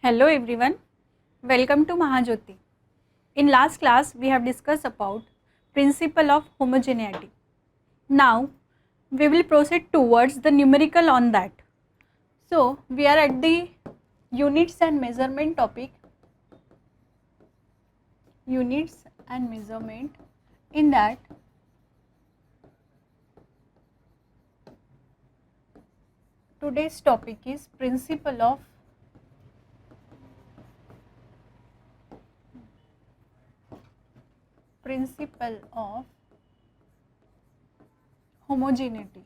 Hello everyone, welcome to Mahajyoti. In last class we have discussed about principle of homogeneity. Now we will proceed towards the numerical on that. So we are at the units and measurement topic. Units and measurement. In that today's topic is principle of homogeneity.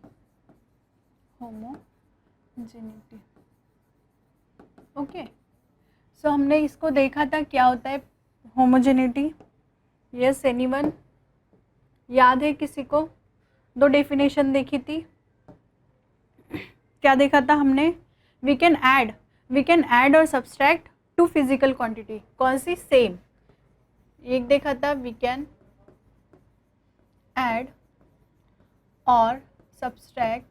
Okay so हमने इसको देखा था क्या होता है homogeneity. Yes anyone याद है किसी को? दो डेफिनेशन देखी थी. क्या देखा था हमने? वी कैन ऐड और सब्सट्रैक्ट टू फिजिकल क्वांटिटी. कौन सी? सेम. एक देखा था वी कैन ऐड और सब्सट्रैक्ट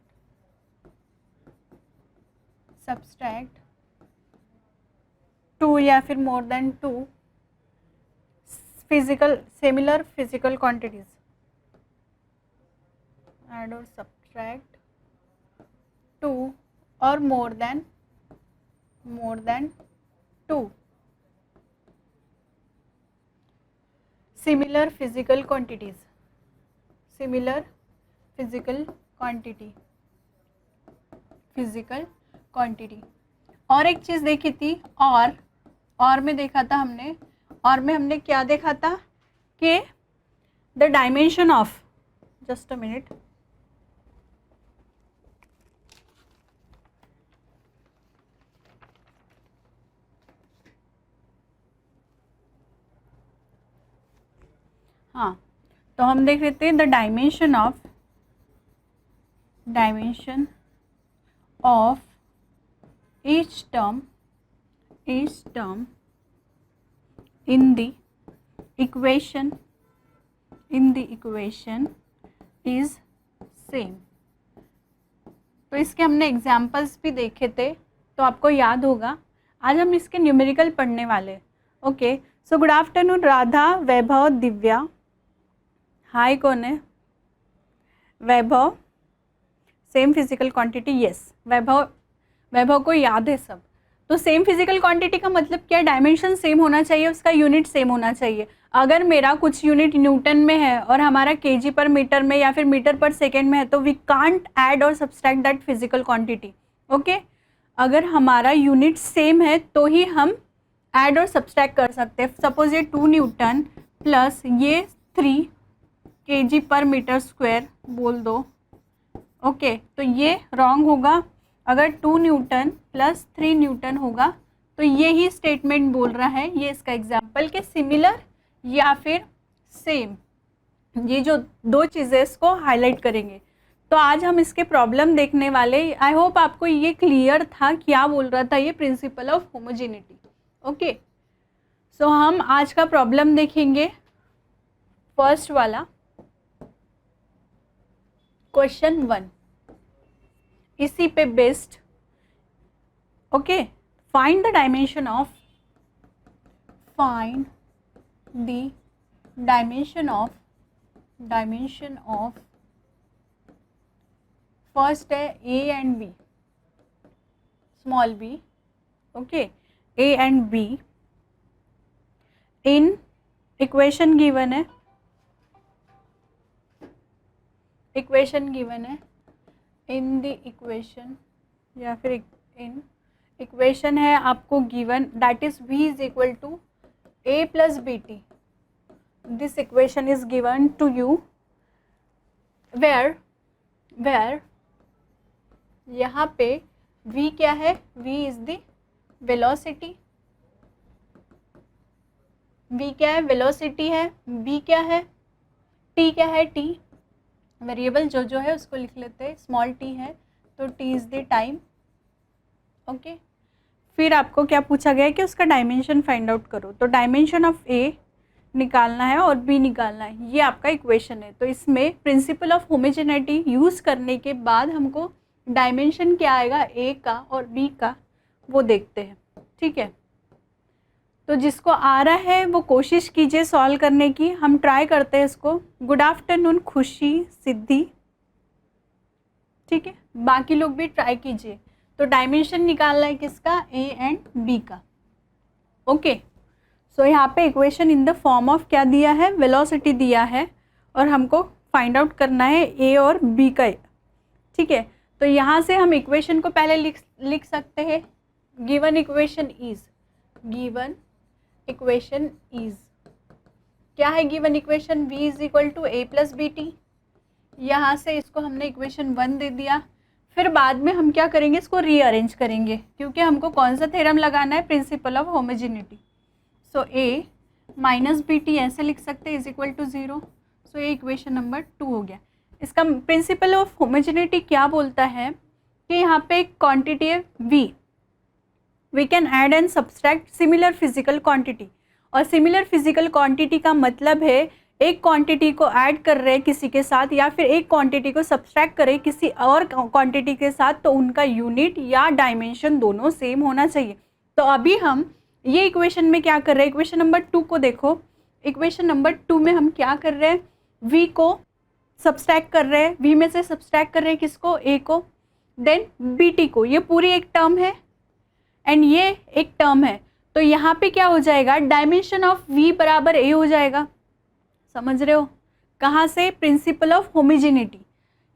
टू या फिर more than two similar physical quantities. Add और सब्सट्रैक्ट टू और more than two similar physical quantities. Physical quantity. और एक चीज़ देखी थी और में देखा था हमने. और में हमने क्या देखा था कि the dimension of, just a minute, हाँ तो हम देख रहे थे the dimension of each term in the equation is same. तो इसके हमने एग्जाम्पल्स भी देखे थे तो आपको याद होगा. आज हम इसके न्यूमेरिकल पढ़ने वाले. Okay so good afternoon Radha, Vaibhav, Divya. Hi कौन है? Vaibhav. Same physical quantity. Yes Vaibhav को याद है सब. तो सेम फिजिकल क्वांटिटी का मतलब क्या? डायमेंशन सेम होना चाहिए, उसका यूनिट सेम होना चाहिए. अगर मेरा कुछ यूनिट न्यूटन में है और हमारा केजी पर मीटर में या फिर मीटर पर सेकेंड में है तो वी कांट ऐड और subtract that physical quantity. Okay अगर हमारा यूनिट सेम है तो ही हम ऐड और सब्सट्रैक्ट कर सकते हैं. सपोज ये 2 न्यूटन प्लस ये 3 केजी पर मीटर स्क्वायर बोल दो. ओके तो ये रॉन्ग होगा. अगर 2 न्यूटन प्लस 3 न्यूटन होगा तो ये ही स्टेटमेंट बोल रहा है. ये इसका एग्जाम्पल के सिमिलर या फिर सेम, ये जो दो चीज़ें इसको हाईलाइट करेंगे. तो आज हम इसके प्रॉब्लम देखने वाले. आई होप आपको ये क्लियर था क्या बोल रहा था ये principal of homogeneity. Okay so हम आज का प्रॉब्लम देखेंगे. फर्स्ट वाला क्वेश्चन 1 इसी पे based. Okay find the dimension of first है a and b, small b. Okay a and b in equation given है. इन द इक्वेशन या फिर इन इक्वेशन है आपको given that is v is equal to a plus B T. This equation is given to you where यहाँ पे v क्या है? v is the velocity. v क्या है? वेलोसिटी है. b क्या है? t क्या है? t वेरिएबल जो है उसको लिख लेते हैं. स्मॉल t है तो t is the time. Okay फिर आपको क्या पूछा गया है कि उसका डायमेंशन फाइंड आउट करो. तो डायमेंशन ऑफ a निकालना है और b निकालना है. ये आपका इक्वेशन है. तो इसमें प्रिंसिपल ऑफ होमोजेनिटी यूज़ करने के बाद हमको डायमेंशन क्या आएगा a का और b का वो देखते हैं. ठीक है तो जिसको आ रहा है वो कोशिश कीजिए सॉल्व करने की, हम ट्राई करते हैं इसको। गुड आफ्टरनून खुशी, सिद्धि, ठीक है, बाकी लोग भी ट्राई कीजिए। तो डायमेंशन निकालना है किसका, ए एंड बी का। ओके, सो यहाँ पे equation in the form of क्या दिया है, वेलोसिटी दिया है, और हमको फाइंड आउट करना है ए और बी का, ठीक है। तो यहाँ से हम इक्वेशन को पहले लिख सकते हैं। Given equation is, given equation is क्या है, given equation v is equal to A plus B T. यहाँ से इसको हमने इक्वेशन 1 दे दिया। फिर बाद में हम क्या करेंगे, इसको रीअरेंज करेंगे, क्योंकि हमको कौन सा थ्योरम लगाना है, principle of homogeneity. So a minus B T ऐसे लिख सकते हैं इज इक्वल टू 0। सो ये इक्वेशन नंबर 2 हो गया। इसका प्रिंसिपल ऑफ होमोजेनिटी क्या बोलता है कि यहाँ पे एक क्वांटिटी है v, we can add and subtract similar physical quantity. और सिमिलर फिजिकल क्वांटिटी का मतलब है एक क्वांटिटी को ऐड कर रहे हैं किसी के साथ, या फिर एक क्वांटिटी को सब्सट्रैक्ट करें किसी और क्वांटिटी के साथ, तो उनका यूनिट या डायमेंशन दोनों सेम होना चाहिए। तो अभी हम ये इक्वेशन में क्या कर रहे हैं, इक्वेशन नंबर 2 को देखो। इक्वेशन नंबर 2 में हम क्या कर रहे हैं, v को सब्सट्रैक्ट कर रहे हैं, v में से सब्सट्रैक्ट कर रहे हैं किसको, a को, देन bt को। ये पूरी एक टर्म है एंड ये एक टर्म है। तो यहाँ पे क्या हो जाएगा, डायमेंशन ऑफ v बराबर a हो जाएगा। समझ रहे हो, कहाँ से, प्रिंसिपल ऑफ होमोजेनिटी।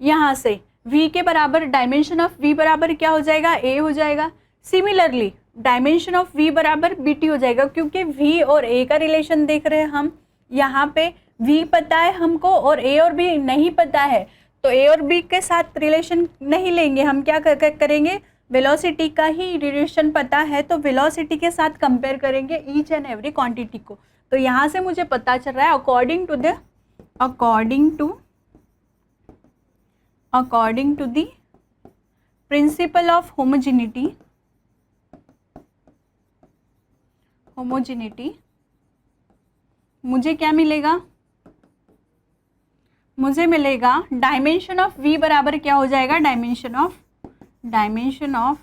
यहाँ से v के बराबर डायमेंशन ऑफ v बराबर क्या हो जाएगा, a हो जाएगा। सिमिलरली डायमेंशन ऑफ v बराबर bt हो जाएगा, क्योंकि v और a का रिलेशन देख रहे हैं हम। यहाँ पे v पता है हमको और a और b नहीं पता है, तो a और b के साथ रिलेशन नहीं लेंगे हम। क्या करेंगे, वेलोसिटी का ही रिलेशन पता है, तो वेलोसिटी के साथ कंपेयर करेंगे ईच एंड एवरी क्वांटिटी को। तो यहाँ से मुझे पता चल रहा है according to the principle of homogeneity मुझे क्या मिलेगा, मुझे मिलेगा डायमेंशन ऑफ v बराबर क्या हो जाएगा, डायमेंशन ऑफ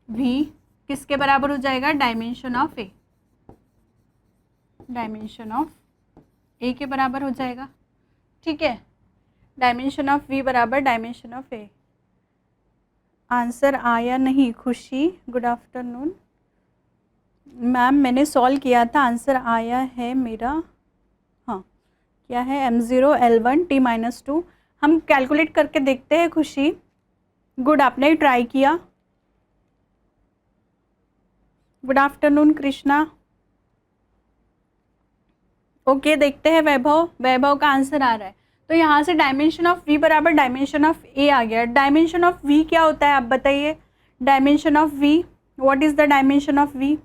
v किसके बराबर हो जाएगा, डायमेंशन ऑफ a के बराबर हो जाएगा, ठीक है। डायमेंशन ऑफ v बराबर डायमेंशन ऑफ a। आंसर आया नहीं खुशी, गुड आफ्टरनून मैम, मैंने सॉल्व किया था, आंसर आया है मेरा, हाँ क्या है, m0 L1 t-2। हम कैलकुलेट करके देखते हैं खुशी। गुड, आपने ट्राई किया। Good afternoon Krishna. ओके, देखते हैं वैभव का आंसर आ रहा है। तो यहाँ से डायमेंशन ऑफ v बराबर डायमेंशन ऑफ a आ गया। डायमेंशन ऑफ v क्या होता है आप बताइए, dimension of v, what is the dimension of v।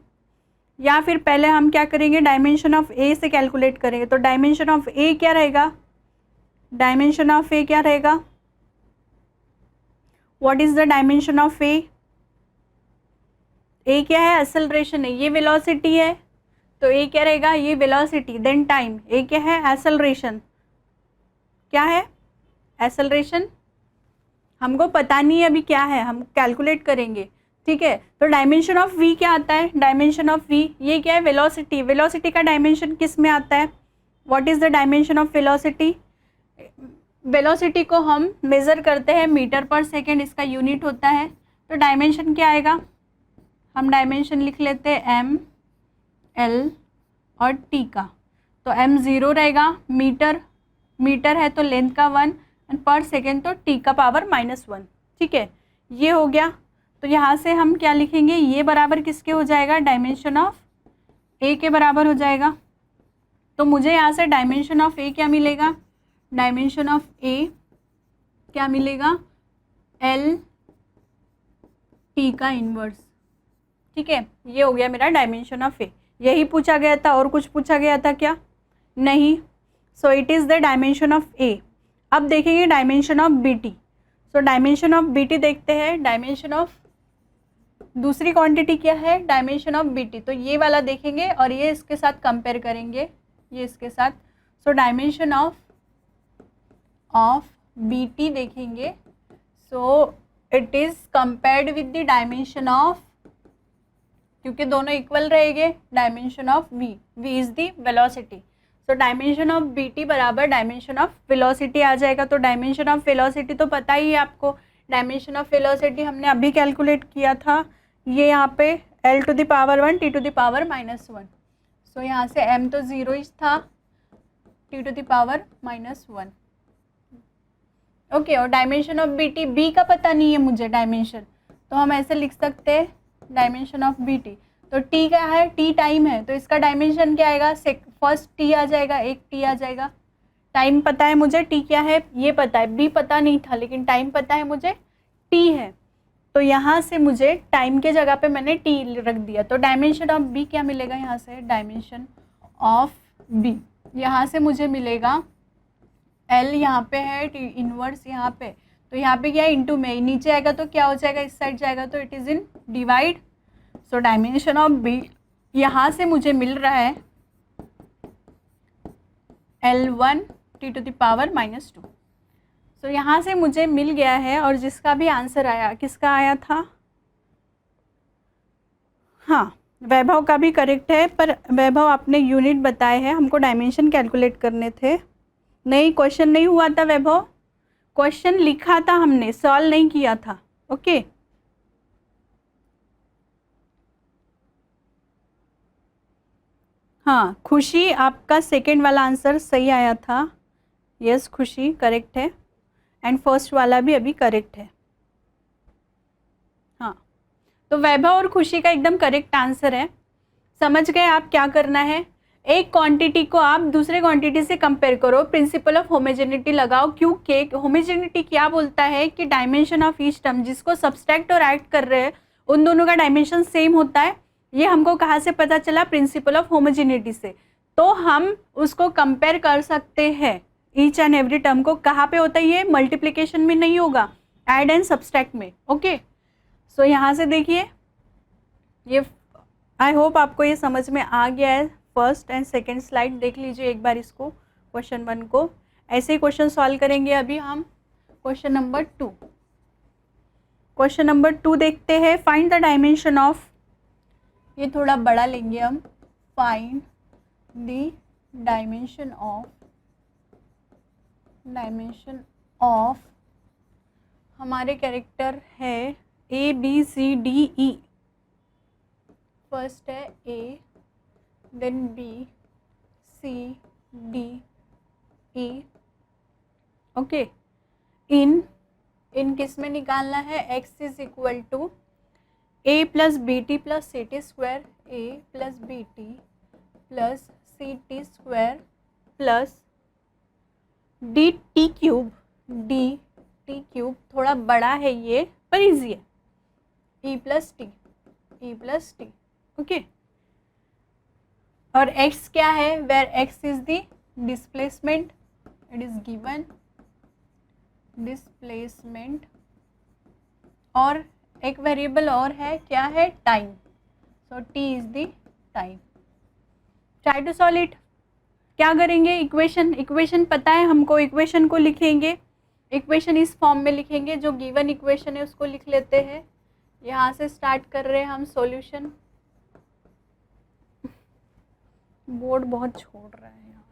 या फिर पहले हम क्या करेंगे, डायमेंशन ऑफ a से कैलकुलेट करेंगे। तो डायमेंशन ऑफ a क्या रहेगा, डायमेंशन ऑफ a क्या रहेगा, what is the dimension of a। a क्या है, एक्सेलरेशन है, ये वेलोसिटी है, तो a क्या रहेगा, ये वेलोसिटी, देन टाइम, a क्या है, एक्सेलरेशन, क्या है, एक्सेलरेशन। हमको पता नहीं है अभी क्या है, हम कैलकुलेट करेंगे, ठीक है। तो डायमेंशन ऑफ v क्या आता है, डायमेंशन ऑफ v ये क्या है, वेलोसिटी। वेलोसिटी का डायमेंशन किस में आता है, what is the dimension of velocity. Velocity को हम मेज़र करते हैं मीटर पर सेकेंड, इसका यूनिट होता है। तो डायमेंशन क्या आएगा, हम डायमेंशन लिख लेते हैं m l और t का। तो m 0 रहेगा, मीटर है तो लेंथ का 1, एंड पर सेकेंड तो t का पावर -1, ठीक है। ये हो गया। तो यहाँ से हम क्या लिखेंगे, ये बराबर किसके हो जाएगा, डायमेंशन ऑफ a के बराबर हो जाएगा। तो मुझे यहाँ से डायमेंशन ऑफ a क्या मिलेगा, डायमेंशन ऑफ a क्या मिलेगा, l t का इन्वर्स, ठीक है। ये हो गया मेरा डायमेंशन ऑफ a। यही पूछा गया था, और कुछ पूछा गया था क्या, नहीं। सो it is the dimension of a। अब देखेंगे dimension of bt। So dimension of bt देखते हैं, डायमेंशन ऑफ दूसरी क्वांटिटी क्या है, डायमेंशन ऑफ bt। तो ये वाला देखेंगे और ये इसके साथ कंपेयर करेंगे, ये इसके साथ। सो डायमेंशन ऑफ bt देखेंगे। सो it is compared with the dimension of क्योंकि दोनों इक्वल रहेंगे, dimension of v, v is the velocity, तो डायमेंशन ऑफ bt बराबर डायमेंशन ऑफ वेलोसिटी आ जाएगा। तो डायमेंशन ऑफ वेलोसिटी तो पता ही है आपको, डायमेंशन ऑफ वेलोसिटी हमने अभी कैलकुलेट किया था, ये यहाँ पे l to the power 1 t to the power -1, so यहाँ से m तो 0 ही था, t to the power -1, okay. और डायमेंशन ऑफ bt, b का पता नहीं है मुझे डायमेंशन, तो हम ऐसे लिख सकते हैं डायमेंशन ऑफ bt, तो t क्या है, t टाइम है, तो इसका डायमेंशन क्या आएगा, फर्स्ट t आ जाएगा, एक t आ जाएगा। टाइम पता है मुझे, t क्या है ये पता है, b पता नहीं था लेकिन टाइम पता है मुझे, t है, तो यहाँ से मुझे टाइम के जगह पे मैंने t रख दिया, तो डायमेंशन ऑफ b क्या मिलेगा, यहाँ से डायमेंशन ऑफ b, यहाँ से मुझे मिलेगा l, यहाँ पे है t इनवर्स यहाँ पे, तो यहाँ पे क्या है इंटू में, नीचे आएगा तो क्या हो जाएगा, इस साइड जाएगा तो it is in divide, so dimension of b यहाँ से मुझे मिल रहा है L1 t to the power -2, so यहाँ से मुझे मिल गया है। और जिसका भी आंसर आया, किसका आया था, हाँ वैभव का भी करेक्ट है, पर वैभव आपने यूनिट बताए हैं, हमको डायमेंशन कैलकुलेट करने थे, नहीं क्वेश्चन नहीं हुआ था वैभव, क्वेश्चन लिखा था हमने, सॉल्व नहीं किया था, ओके। हाँ खुशी, आपका सेकंड वाला आंसर सही आया था, यस खुशी करेक्ट है, एंड फर्स्ट वाला भी अभी करेक्ट है। हाँ तो वैभव और खुशी का एकदम करेक्ट आंसर है। समझ गए आप क्या करना है, एक क्वांटिटी को आप दूसरे क्वांटिटी से कंपेयर करो, प्रिंसिपल ऑफ होमोजेनिटी लगाओ, क्योंकि होमोजेनिटी क्या बोलता है कि डायमेंशन ऑफ ईच टर्म, जिसको सब्सट्रैक्ट और ऐड कर रहे हैं उन दोनों का डायमेंशन सेम होता है। ये हमको कहाँ से पता चला, प्रिंसिपल ऑफ होमोजेनिटी से, तो हम उसको कंपेयर कर सकते हैं ईच एंड एवरी टर्म को। कहाँ पे होता है ये, मल्टीप्लिकेशन में नहीं होगा, ऐड एंड सब्सट्रैक्ट में, ओके। सो यहाँ से देखिए, ये आई होप आपको ये समझ में आ गया है। फर्स्ट एंड सेकेंड स्लाइड देख लीजिए एक बार इसको, क्वेश्चन 1 को, ऐसे ही क्वेश्चन सॉल्व करेंगे अभी हम। क्वेश्चन नंबर 2, क्वेश्चन नंबर 2 देखते हैं, फाइंड द डायमेंशन ऑफ, ये थोड़ा बड़ा लेंगे हम, फाइंड द डायमेंशन ऑफ हमारे कैरेक्टर है A B C D E, first है A, then B C D E, okay. इन किस में निकालना है, x is equal to a plus B T plus C T square, a plus B T plus C T square plus D t cube, थोड़ा बड़ा है ये पर इजी है, e प्लस टी, ओके। और x क्या है, where x is the displacement, it is given displacement, और एक वेरिएबल और है, क्या है, time, so t is the time. Try to solve it. क्या करेंगे, इक्वेशन पता है हमको, इक्वेशन को लिखेंगे, इक्वेशन इस फॉर्म में लिखेंगे, जो गिवन इक्वेशन है उसको लिख लेते हैं। यहाँ से स्टार्ट कर रहे हैं हम सॉल्यूशन, बोर्ड बहुत छोड़ रहा है यार।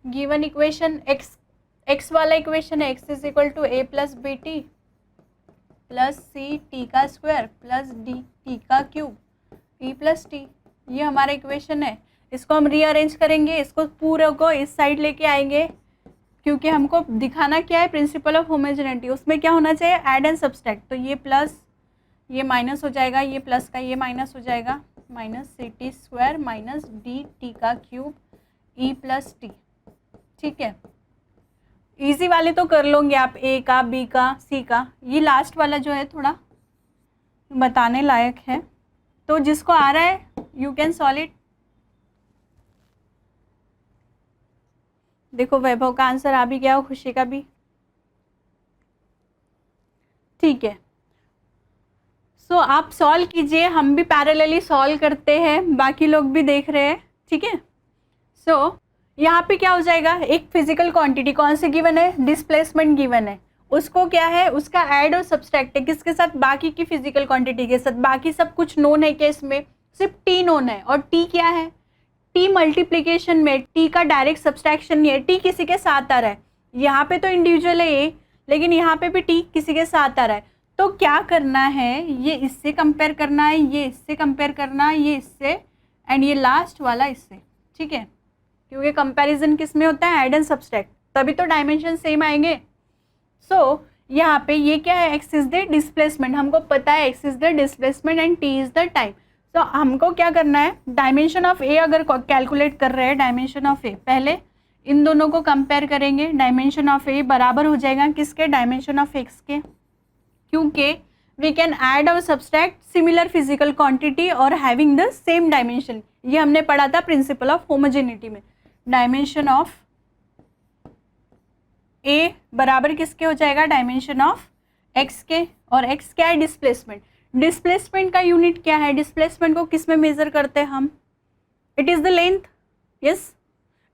गिवन इक्वेशन एक्स वाला इक्वेशन है, x is equal to a plus B T plus C T का स्क्वायर प्लस डी टी का क्यूब e प्लस टी, ये हमारा इक्वेशन है। इसको हम रीअरेंज करेंगे, इसको पूरे को इस साइड लेके आएंगे, क्योंकि हमको दिखाना क्या है, प्रिंसिपल ऑफ होमोजेनिटी, उसमें क्या होना चाहिए, ऐड एंड सब्सट्रैक्ट, तो ये प्लस ये माइनस हो जाएगा, ये प्लस का ये माइनस हो जाएगा, minus C T square minus D T का क्यूब ई प्लस टी, ठीक है। इजी वाले तो कर लोगे आप, ए का, बी का, सी का, ये लास्ट वाला जो है थोड़ा बताने लायक है, तो जिसको आ रहा है यू कैन सॉल्व इट। देखो वैभव का आंसर आ भी गया, खुशी का भी, ठीक है। सो आप सॉल्व कीजिए, हम भी पैरेलली सॉल्व करते हैं, बाकी लोग भी देख रहे हैं, ठीक है। सो यहाँ पे क्या हो जाएगा, एक फिजिकल क्वांटिटी कौन सी गिवन है, डिस्प्लेसमेंट गिवन है, उसको क्या है, उसका ऐड और सब्सट्रैक्ट है किसके साथ, बाकी की फिजिकल क्वांटिटी के साथ। बाकी सब कुछ नोन है क्या इसमें, सिर्फ टी नोन है। और टी क्या है, टी मल्टीप्लीकेशन में टी का डायरेक्ट सब्सट्रैक्शन नहीं है, टी किसी के साथ आ रहा है। यहाँ पे तो इंडिविजुअल है ये, लेकिन यहाँ पे भी टी किसी के साथ आ रहा है। तो क्या करना है, ये इससे कंपेयर करना है, ये इससे कंपेयर करना है, ये इससे, एंड ये लास्ट वाला इससे, ठीक है। क्योंकि कंपैरिजन किस में होता है, ऐड एंड सब्सट्रैक्ट, तभी तो डायमेंशन सेम आएंगे। सो यहाँ पे ये क्या है, एक्स इज द डिस्प्लेसमेंट, हमको पता है x is the displacement and T is the time. तो हमको क्या करना है, डायमेंशन ऑफ ए अगर कैलकुलेट कर रहे हैं, डायमेंशन ऑफ ए, पहले इन दोनों को कंपेयर करेंगे। डायमेंशन ऑफ ए बराबर हो जाएगा किसके, डायमेंशन ऑफ एक्स के, क्योंकि वी कैन ऐड और सब्सट्रैक्ट सिमिलर फिजिकल क्वांटिटी और हैविंग द सेम डायमेंशन। ये हमने पढ़ा था प्रिंसिपल ऑफ होमोजेनिटी में। डायमेंशन ऑफ ए बराबर किसके हो जाएगा, डायमेंशन ऑफ एक्स के, और एक्स क्या है, डिस्प्लेसमेंट। डिस्प्लेसमेंट का यूनिट क्या है, डिस्प्लेसमेंट को किस में मेजर करते हैं हम, it is the length, yes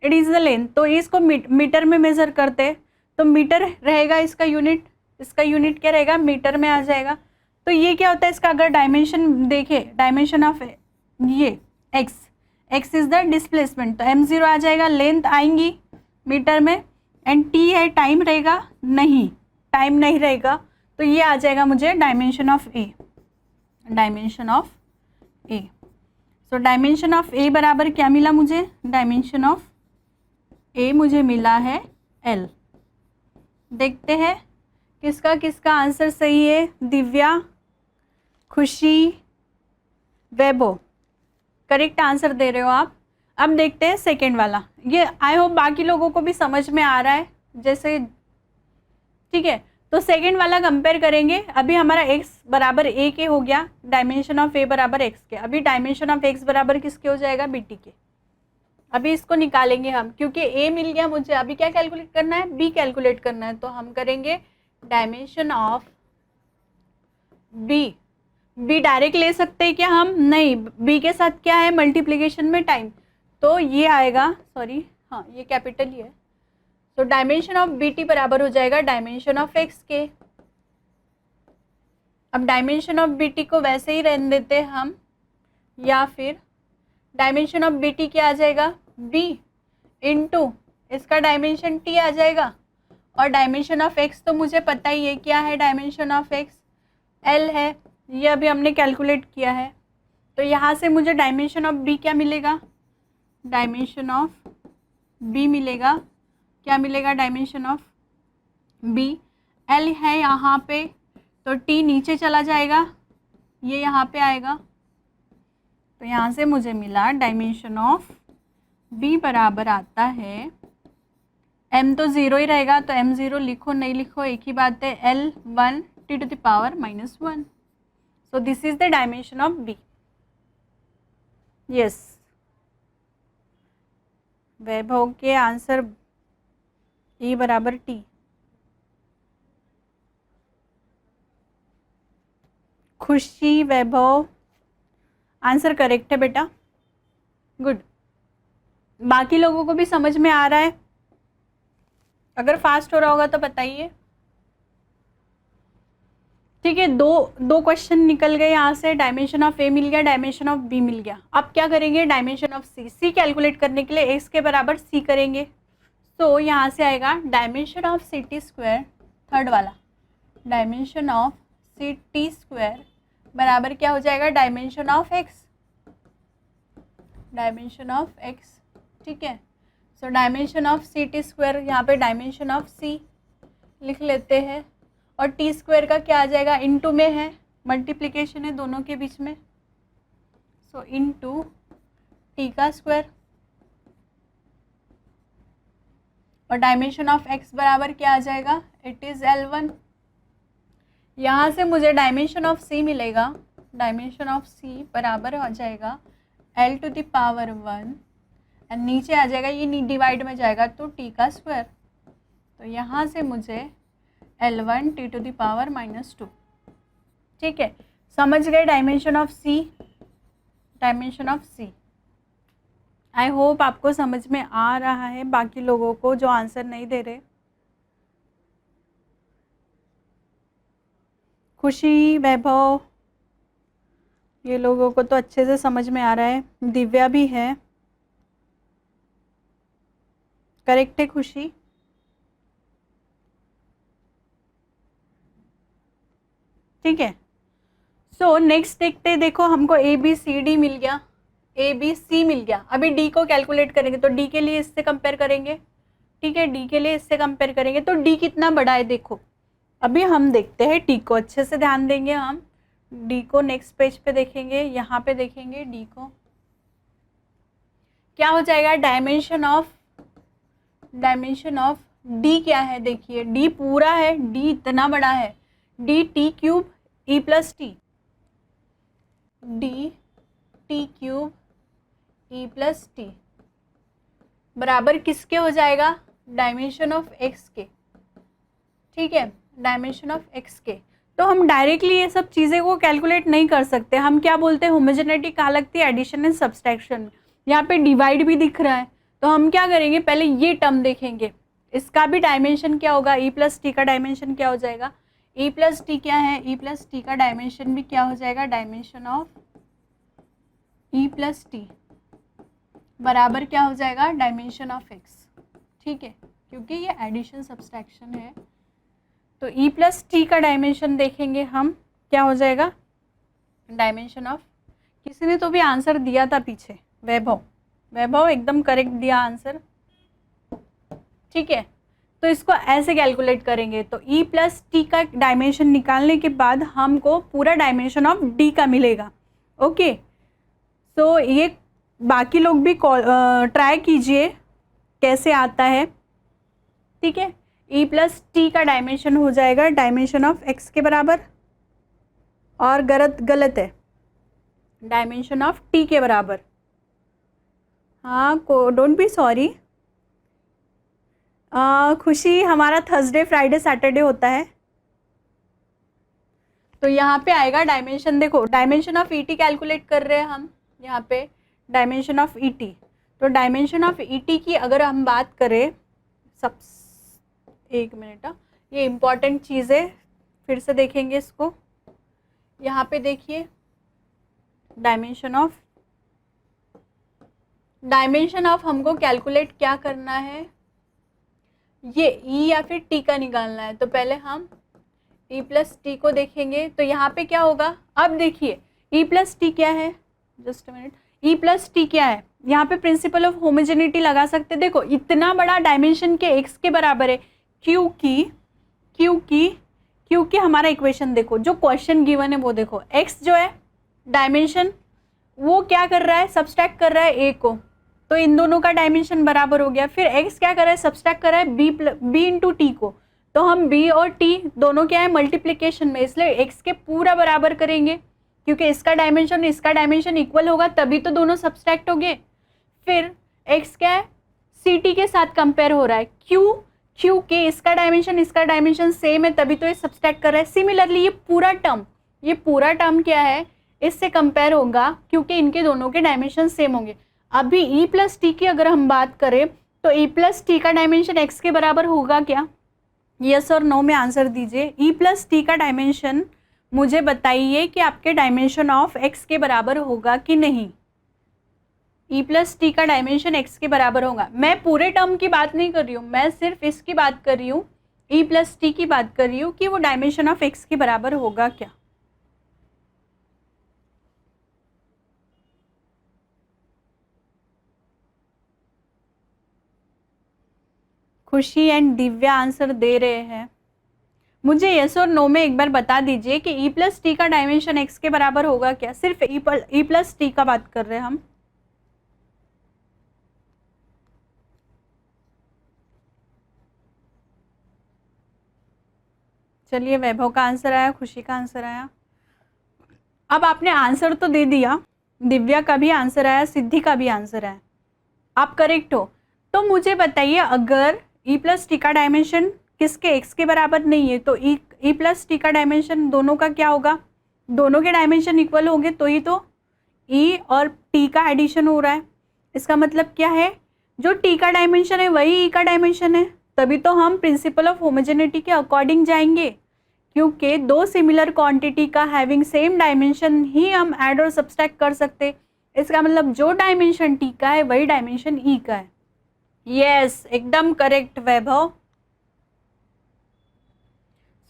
it is the length. तो इसको मीटर में मेजर करते हैं, तो मीटर रहेगा इसका यूनिट, इसका यूनिट क्या रहेगा, मीटर में आ जाएगा। तो ये क्या होता है इसका, अगर डायमेंशन देखे, डायमेंशन ऑफ ये एक्स इज द डिस्प्लेसमेंट, तो m0 आ जाएगा, लेंथ आएंगी मीटर में, एंड t है, टाइम रहेगा नहीं, टाइम नहीं रहेगा, तो ये आ जाएगा मुझे dimension of a, dimension of a. So dimension of a बराबर क्या मिला मुझे, डायमेंशन ऑफ ए मुझे मिला है l। देखते हैं किसका किसका आंसर सही है, दिव्या, खुशी, वैभव, करेक्ट आंसर दे रहे हो आप। अब देखते हैं सेकेंड वाला, ये आई होप बाकी लोगों को भी समझ में आ रहा है जैसे, ठीक है। तो सेकेंड वाला कंपेयर करेंगे। अभी हमारा x बराबर a के हो गया, डायमेंशन ऑफ a बराबर x के। अभी डायमेंशन ऑफ x बराबर किसके हो जाएगा, bt के। अभी इसको निकालेंगे हम, क्योंकि a मिल गया मुझे, अभी क्या कैलकुलेट करना है, b कैलकुलेट करना है। तो हम करेंगे dimension of b। b direct ले सकते हैं क्या हम, नहीं, b के साथ क्या है, मल्टीप्लिकेशन में टाइम, तो ये आएगा, सॉरी हाँ ये कैपिटल ही है। तो डायमेंशन ऑफ bt बराबर हो जाएगा डायमेंशन ऑफ x के। अब डायमेंशन ऑफ bt को वैसे ही रहने देते हैं हम, या फिर डायमेंशन ऑफ bt क्या आ जाएगा, b इंटू इसका डायमेंशन t आ जाएगा, और डायमेंशन ऑफ x तो मुझे पता ही है क्या है, डायमेंशन ऑफ x l है, ये अभी हमने कैलकुलेट किया है। तो यहाँ से मुझे डायमेंशन ऑफ b क्या मिलेगा, डायमेंशन ऑफ b मिलेगा, क्या मिलेगा, डायमेंशन ऑफ b, l है यहाँ पे, तो t नीचे चला जाएगा, ये यहाँ पे आएगा। तो यहाँ से मुझे मिला डायमेंशन ऑफ b बराबर आता है, m तो 0 ही रहेगा, तो m0 लिखो नहीं लिखो एक ही बात है, l1 t to the power -1। So this is the dimension of b। Yes, Vaibhav के आंसर e बराबर t। खुशी, वैभव, आंसर करेक्ट है बेटा, गुड। बाकी लोगों को भी समझ में आ रहा है, अगर फास्ट हो रहा होगा तो बताइए। ठीक है, दो क्वेश्चन निकल गए यहाँ से, डायमेंशन ऑफ ए मिल गया, डायमेंशन ऑफ बी मिल गया। अब क्या करेंगे, डायमेंशन ऑफ सी कैलकुलेट करने के लिए x के बराबर c करेंगे। तो यहाँ से आएगा dimension of c T square, third वाला, dimension of c T square बराबर क्या हो जाएगा, dimension of x, dimension of x, ठीक है। So dimension of c T square, यहाँ पे डायमेंशन ऑफ c लिख लेते हैं, और टी स्क्वायर का क्या आ जाएगा, इनटू में है, मल्टीप्लिकेशन है दोनों के बीच में, सो इनटू टी का स्क्वायर, और डायमेंशन ऑफ x बराबर क्या आ जाएगा, इट इज़ L1। यहाँ से मुझे डायमेंशन ऑफ c मिलेगा, डायमेंशन ऑफ c बराबर हो जाएगा L to the power 1, and नीचे आ जाएगा, ये डिवाइड में जाएगा तो t का स्क्वायर। तो यहाँ से मुझे L1 t to the power -2, ठीक है। समझ गए dimension of c, dimension of c। I hope आपको समझ में आ रहा है, बाकी लोगों को जो आंसर नहीं दे रहे। खुशी, वैभव, ये लोगों को तो अच्छे से समझ में आ रहा है। दिव्या भी है, करेक्ट है खुशी। ठीक है, सो नेक्स्ट देखते हैं। देखो हमको ए बी सी डी मिल गया, ए बी सी मिल गया। अभी डी को कैलकुलेट करेंगे तो डी के लिए इससे कंपेयर करेंगे। ठीक है, डी के लिए इससे कंपेयर करेंगे तो डी कितना बड़ा है देखो। अभी हम देखते हैं डी को, अच्छे से ध्यान देंगे हम डी को। नेक्स्ट पेज पे देखेंगे, यहाँ पे देखेंगे डी को, क्या हो जाएगा। डायमेंशन ऑफ डी क्या है, देखिए डी पूरा है, डी इतना बड़ा है, D t cube E plus T, D t cube E plus T बराबर किसके हो जाएगा, डायमेंशन ऑफ एक्स के। ठीक है, डायमेंशन ऑफ एक्स के। तो हम डायरेक्टली ये सब चीज़ें को कैलकुलेट नहीं कर सकते। हम क्या बोलते हैं, होमोजेनिटी कहाँ लगती है, एडिशन एंड सब्सट्रैक्शन। यहाँ पे डिवाइड भी दिख रहा है, तो हम क्या करेंगे, पहले ये टर्म देखेंगे, इसका भी डायमेंशन क्या होगा, ई प्लस टी का डायमेंशन क्या हो जाएगा। ई प्लस टी क्या है, ई प्लस टी का डायमेंशन भी क्या हो जाएगा, dimension of E plus T बराबर क्या हो जाएगा, डायमेंशन ऑफ एक्स। ठीक है, क्योंकि ये एडिशन सब्सट्रैक्शन है, तो ई प्लस टी का डायमेंशन देखेंगे हम, क्या हो जाएगा, डायमेंशन ऑफ। किसी ने तो भी आंसर दिया था पीछे, वैभव एकदम करेक्ट दिया आंसर। ठीक है, तो इसको ऐसे कैलकुलेट करेंगे, तो ई प्लस टी का डायमेंशन निकालने के बाद हमको पूरा डायमेंशन ऑफ डी का मिलेगा। ओके, तो ये बाकी लोग भी ट्राई कीजिए कैसे आता है। ठीक है, ई प्लस टी का डायमेंशन हो जाएगा डायमेंशन ऑफ एक्स के बराबर, और गलत है, डायमेंशन ऑफ टी के बराबर। हाँ, डोंट बी सॉरी। खुशी, हमारा थर्सडे फ्राइडे सैटरडे होता है, तो यहाँ पे आएगा डायमेंशन। देखो dimension of E T calculate कर रहे हैं हम, यहाँ पे डायमेंशन ऑफ ई टी। तो डायमेंशन ऑफ ई टी की अगर हम बात करें, सब एक मिनट, ये इम्पॉर्टेंट चीज़ है, फिर से देखेंगे इसको। यहाँ पे देखिए डायमेंशन ऑफ हमको कैलकुलेट क्या करना है, ये ई या फिर टी का निकालना है। तो पहले हम ई प्लस टी को देखेंगे, तो यहाँ पे क्या होगा, अब देखिए ई प्लस टी क्या है, just a minute, E plus T क्या है, यहाँ पे प्रिंसिपल ऑफ होमोजेनिटी लगा सकते। देखो इतना बड़ा डायमेंशन के एक्स के बराबर है, क्योंकि हमारा इक्वेशन देखो, जो क्वेश्चन गिवन है वो देखो, एक्स जो है डायमेंशन वो क्या कर रहा है, सब्सट्रैक्ट कर रहा है ए को, तो इन दोनों का डायमेंशन बराबर हो गया। फिर x क्या कर रहा है, सब्सट्रैक्ट कर रहा है b इंटू टी को, तो हम b और t दोनों क्या है, मल्टीप्लिकेशन में, इसलिए x के पूरा बराबर करेंगे, क्योंकि इसका डायमेंशन इक्वल होगा तभी तो दोनों सब्सट्रैक्ट हो गए। फिर x क्या है, ct के साथ कंपेयर हो रहा है, क्योंकि इसका डायमेंशन सेम है तभी तो ये सब्सट्रैक्ट कर रहा है। सिमिलरली ये पूरा टर्म क्या है, इससे कंपेयर होगा, क्योंकि इनके दोनों के डायमेंशन सेम होंगे। अभी ई प्लस टी की अगर हम बात करें, तो ई प्लस टी का डायमेंशन एक्स के बराबर होगा क्या, यस और नो में आंसर दीजिए। ई प्लस टी का डायमेंशन मुझे बताइए कि आपके डायमेंशन ऑफ एक्स के बराबर होगा कि नहीं। ई प्लस टी का डायमेंशन एक्स के बराबर होगा। मैं पूरे टर्म की बात नहीं कर रही हूँ, मैं सिर्फ इसकी बात कर रही हूँ, ई प्लस टी की बात कर रही हूँ कि वो डायमेंशन ऑफ एक्स के बराबर होगा क्या। खुशी एंड दिव्या आंसर दे रहे हैं, मुझे यस और नो में एक बार बता दीजिए कि ई प्लस टी का डायमेंशन एक्स के बराबर होगा क्या। सिर्फ ई प्लस टी का बात कर रहे हैं हम। चलिए, वैभव का आंसर आया, खुशी का आंसर आया। अब आपने आंसर तो दे दिया, दिव्या का भी आंसर आया, सिद्धि का भी आंसर आया, आप करेक्ट हो। तो मुझे बताइए, अगर ई प्लस टी का डायमेंशन किसके, एक्स के बराबर नहीं है, तो ई प्लस टी का डायमेंशन दोनों का क्या होगा, दोनों के डायमेंशन इक्वल होंगे, तो ही तो ई और टी का एडिशन हो रहा है। इसका मतलब क्या है, जो टी का डायमेंशन है वही ई का डायमेंशन है, तभी तो हम प्रिंसिपल ऑफ होमोजेनिटी के अकॉर्डिंग जाएंगे। क्योंकि दो सिमिलर क्वांटिटी का हैविंग सेम डायमेंशन ही हम ऐड और सब्सट्रैक्ट कर सकते। इसका मतलब जो डायमेंशन टी का है वही डायमेंशन ई का है। यस, एकदम करेक्ट वैभव।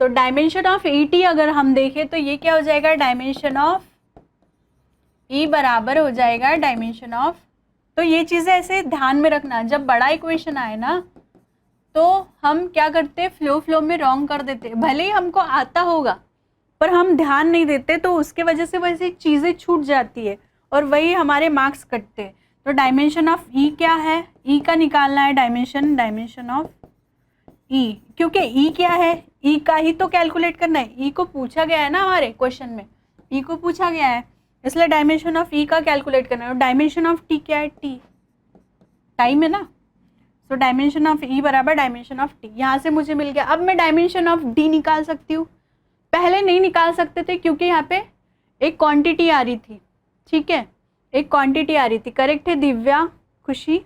तो डायमेंशन ऑफ ई टी अगर हम देखें तो ये क्या हो जाएगा, डायमेंशन ऑफ ई बराबर हो जाएगा डायमेंशन ऑफ। तो ये चीज़ें ऐसे ध्यान में रखना, जब बड़ा इक्वेशन आए ना तो हम क्या करते, फ्लो में रॉन्ग कर देते, भले ही हमको आता होगा पर हम ध्यान नहीं देते, तो उसके वजह से वैसे चीज़ें छूट जाती है और वही हमारे मार्क्स कटते। तो डायमेंशन ऑफ ई क्या है, ई का निकालना है डायमेंशन ऑफ ई, क्योंकि ई क्या है, ई का ही तो कैलकुलेट करना है। ई को पूछा गया है ना हमारे क्वेश्चन में, ई को पूछा गया है, इसलिए डायमेंशन ऑफ ई का कैलकुलेट करना है। और डायमेंशन ऑफ टी क्या है, टी टाइम है ना। सो डायमेंशन ऑफ ई बराबर डायमेंशन ऑफ टी, यहाँ से मुझे मिल गया। अब मैं डायमेंशन ऑफ डी निकाल सकती हूँ, पहले नहीं निकाल सकते थे क्योंकि यहाँ पे एक क्वांटिटी आ रही थी, ठीक है, एक क्वांटिटी आ रही थी। करेक्ट है दिव्या, खुशी।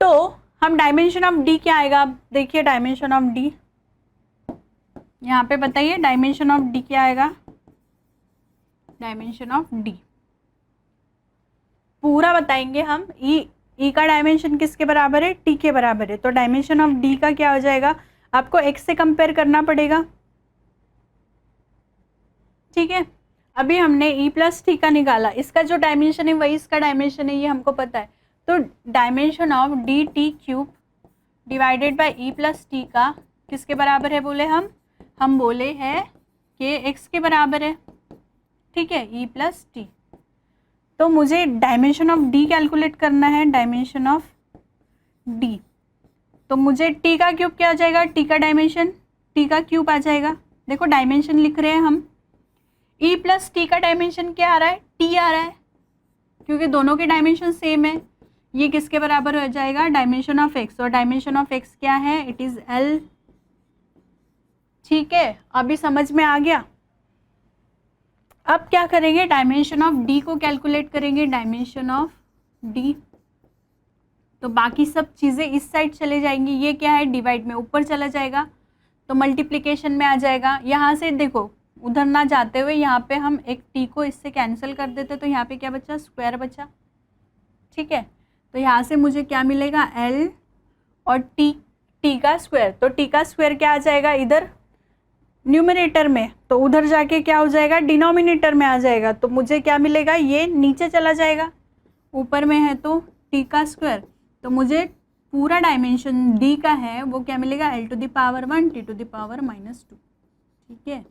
तो हम डायमेंशन ऑफ डी क्या आएगा, अब देखिए डायमेंशन ऑफ डी, यहाँ पे बताइए डायमेंशन ऑफ डी क्या आएगा, डायमेंशन ऑफ डी पूरा बताएंगे हम। ई का डायमेंशन किसके बराबर है, टी के बराबर है। तो डायमेंशन ऑफ डी का क्या हो जाएगा, आपको एक्स से कंपेयर करना पड़ेगा, ठीक है। अभी हमने ई प्लस टी का निकाला, इसका जो डायमेंशन है वही इसका डायमेंशन है, ये हमको पता है। तो dimension of D t cube divided by E plus T का किसके बराबर है बोले हम बोले हैं कि एक्स के बराबर है, ठीक है, ई प्लस टी। तो मुझे डायमेंशन ऑफ डी कैलकुलेट करना है, डायमेंशन ऑफ डी। तो मुझे टी का क्यूब क्या आ जाएगा, टी का डायमेंशन टी का क्यूब आ जाएगा। देखो डायमेंशन लिख रहे हैं हम, ई प्लस टी का डायमेंशन क्या आ रहा है, टी आ रहा है, क्योंकि दोनों के डायमेंशन सेम है। ये किसके बराबर हो जाएगा, डायमेंशन ऑफ एक्स, और डायमेंशन ऑफ एक्स क्या है, इट इज एल, ठीक है। अभी समझ में आ गया। अब क्या करेंगे, डायमेंशन ऑफ डी को कैलकुलेट करेंगे, डायमेंशन ऑफ डी। तो बाकी सब चीज़ें इस साइड चले जाएंगी, ये क्या है, डिवाइड में ऊपर चला जाएगा तो मल्टीप्लिकेशन में आ जाएगा। यहाँ से देखो उधर ना जाते हुए यहाँ पे हम एक टी को इससे कैंसिल कर देते, तो यहाँ पे क्या बचा, स्क्वायर बचा, ठीक है। तो यहाँ से मुझे क्या मिलेगा, एल और टी का स्क्वायर। तो टी का स्क्वायर क्या आ जाएगा इधर न्यूमरेटर में, तो उधर जाके क्या हो जाएगा, डिनोमिनेटर में आ जाएगा। तो मुझे क्या मिलेगा, ये नीचे चला जाएगा, ऊपर में है तो टी का स्क्वायर। तो मुझे पूरा डायमेंशन डी का है वो क्या मिलेगा, L to the power 1 T to the power -2, ठीक है।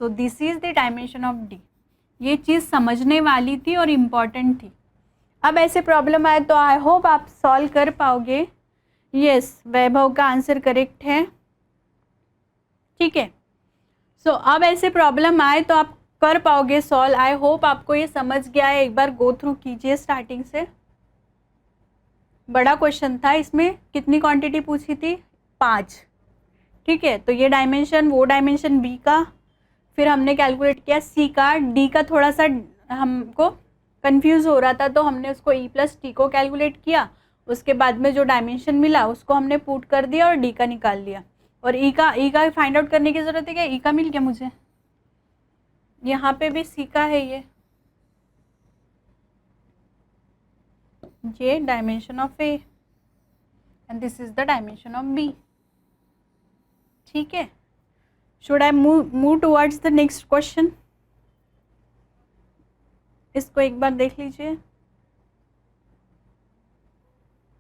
So this is the dimension of D. ये चीज़ समझने वाली थी और इम्पॉर्टेंट थी। अब ऐसे प्रॉब्लम आए तो आई होप आप सॉल्व कर पाओगे। यस, वैभव का आंसर करेक्ट है, ठीक है। सो अब ऐसे प्रॉब्लम आए तो आप कर पाओगे सॉल्व। आई होप आपको ये समझ गया है। एक बार गो थ्रू कीजिए स्टार्टिंग से। बड़ा क्वेश्चन था, इसमें कितनी क्वांटिटी पूछी थी, 5, ठीक है। तो ये डायमेंशन, वो डायमेंशन बी का, फिर हमने कैलकुलेट किया सी का, डी का थोड़ा सा हमको कंफ्यूज हो रहा था तो हमने उसको ई प्लस टी को कैलकुलेट किया, उसके बाद में जो डायमेंशन मिला उसको हमने पुट कर दिया और डी का निकाल लिया। और ई का फाइंड आउट करने की ज़रूरत है क्या, ई का मिल गया मुझे, यहाँ पे भी सी का है, ये dimension of A and this is the dimension of B, ठीक है। Should I move towards the next question, इसको एक बार देख लीजिए।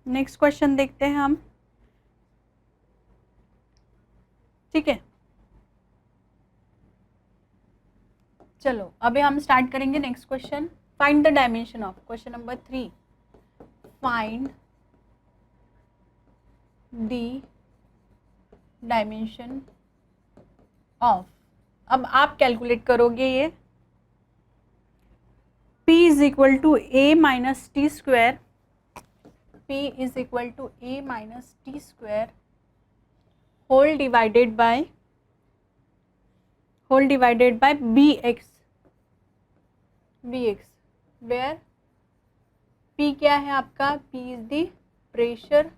नेक्स्ट क्वेश्चन देखते हैं हम, ठीक है। चलो अभी हम स्टार्ट करेंगे next question. Find the dimension of, question number 3, find the dimension of. अब आप कैलकुलेट करोगे ये P is equal to A minus T square, P is equal to A minus T square whole divided by B X, where P क्या है आपका, P is the pressure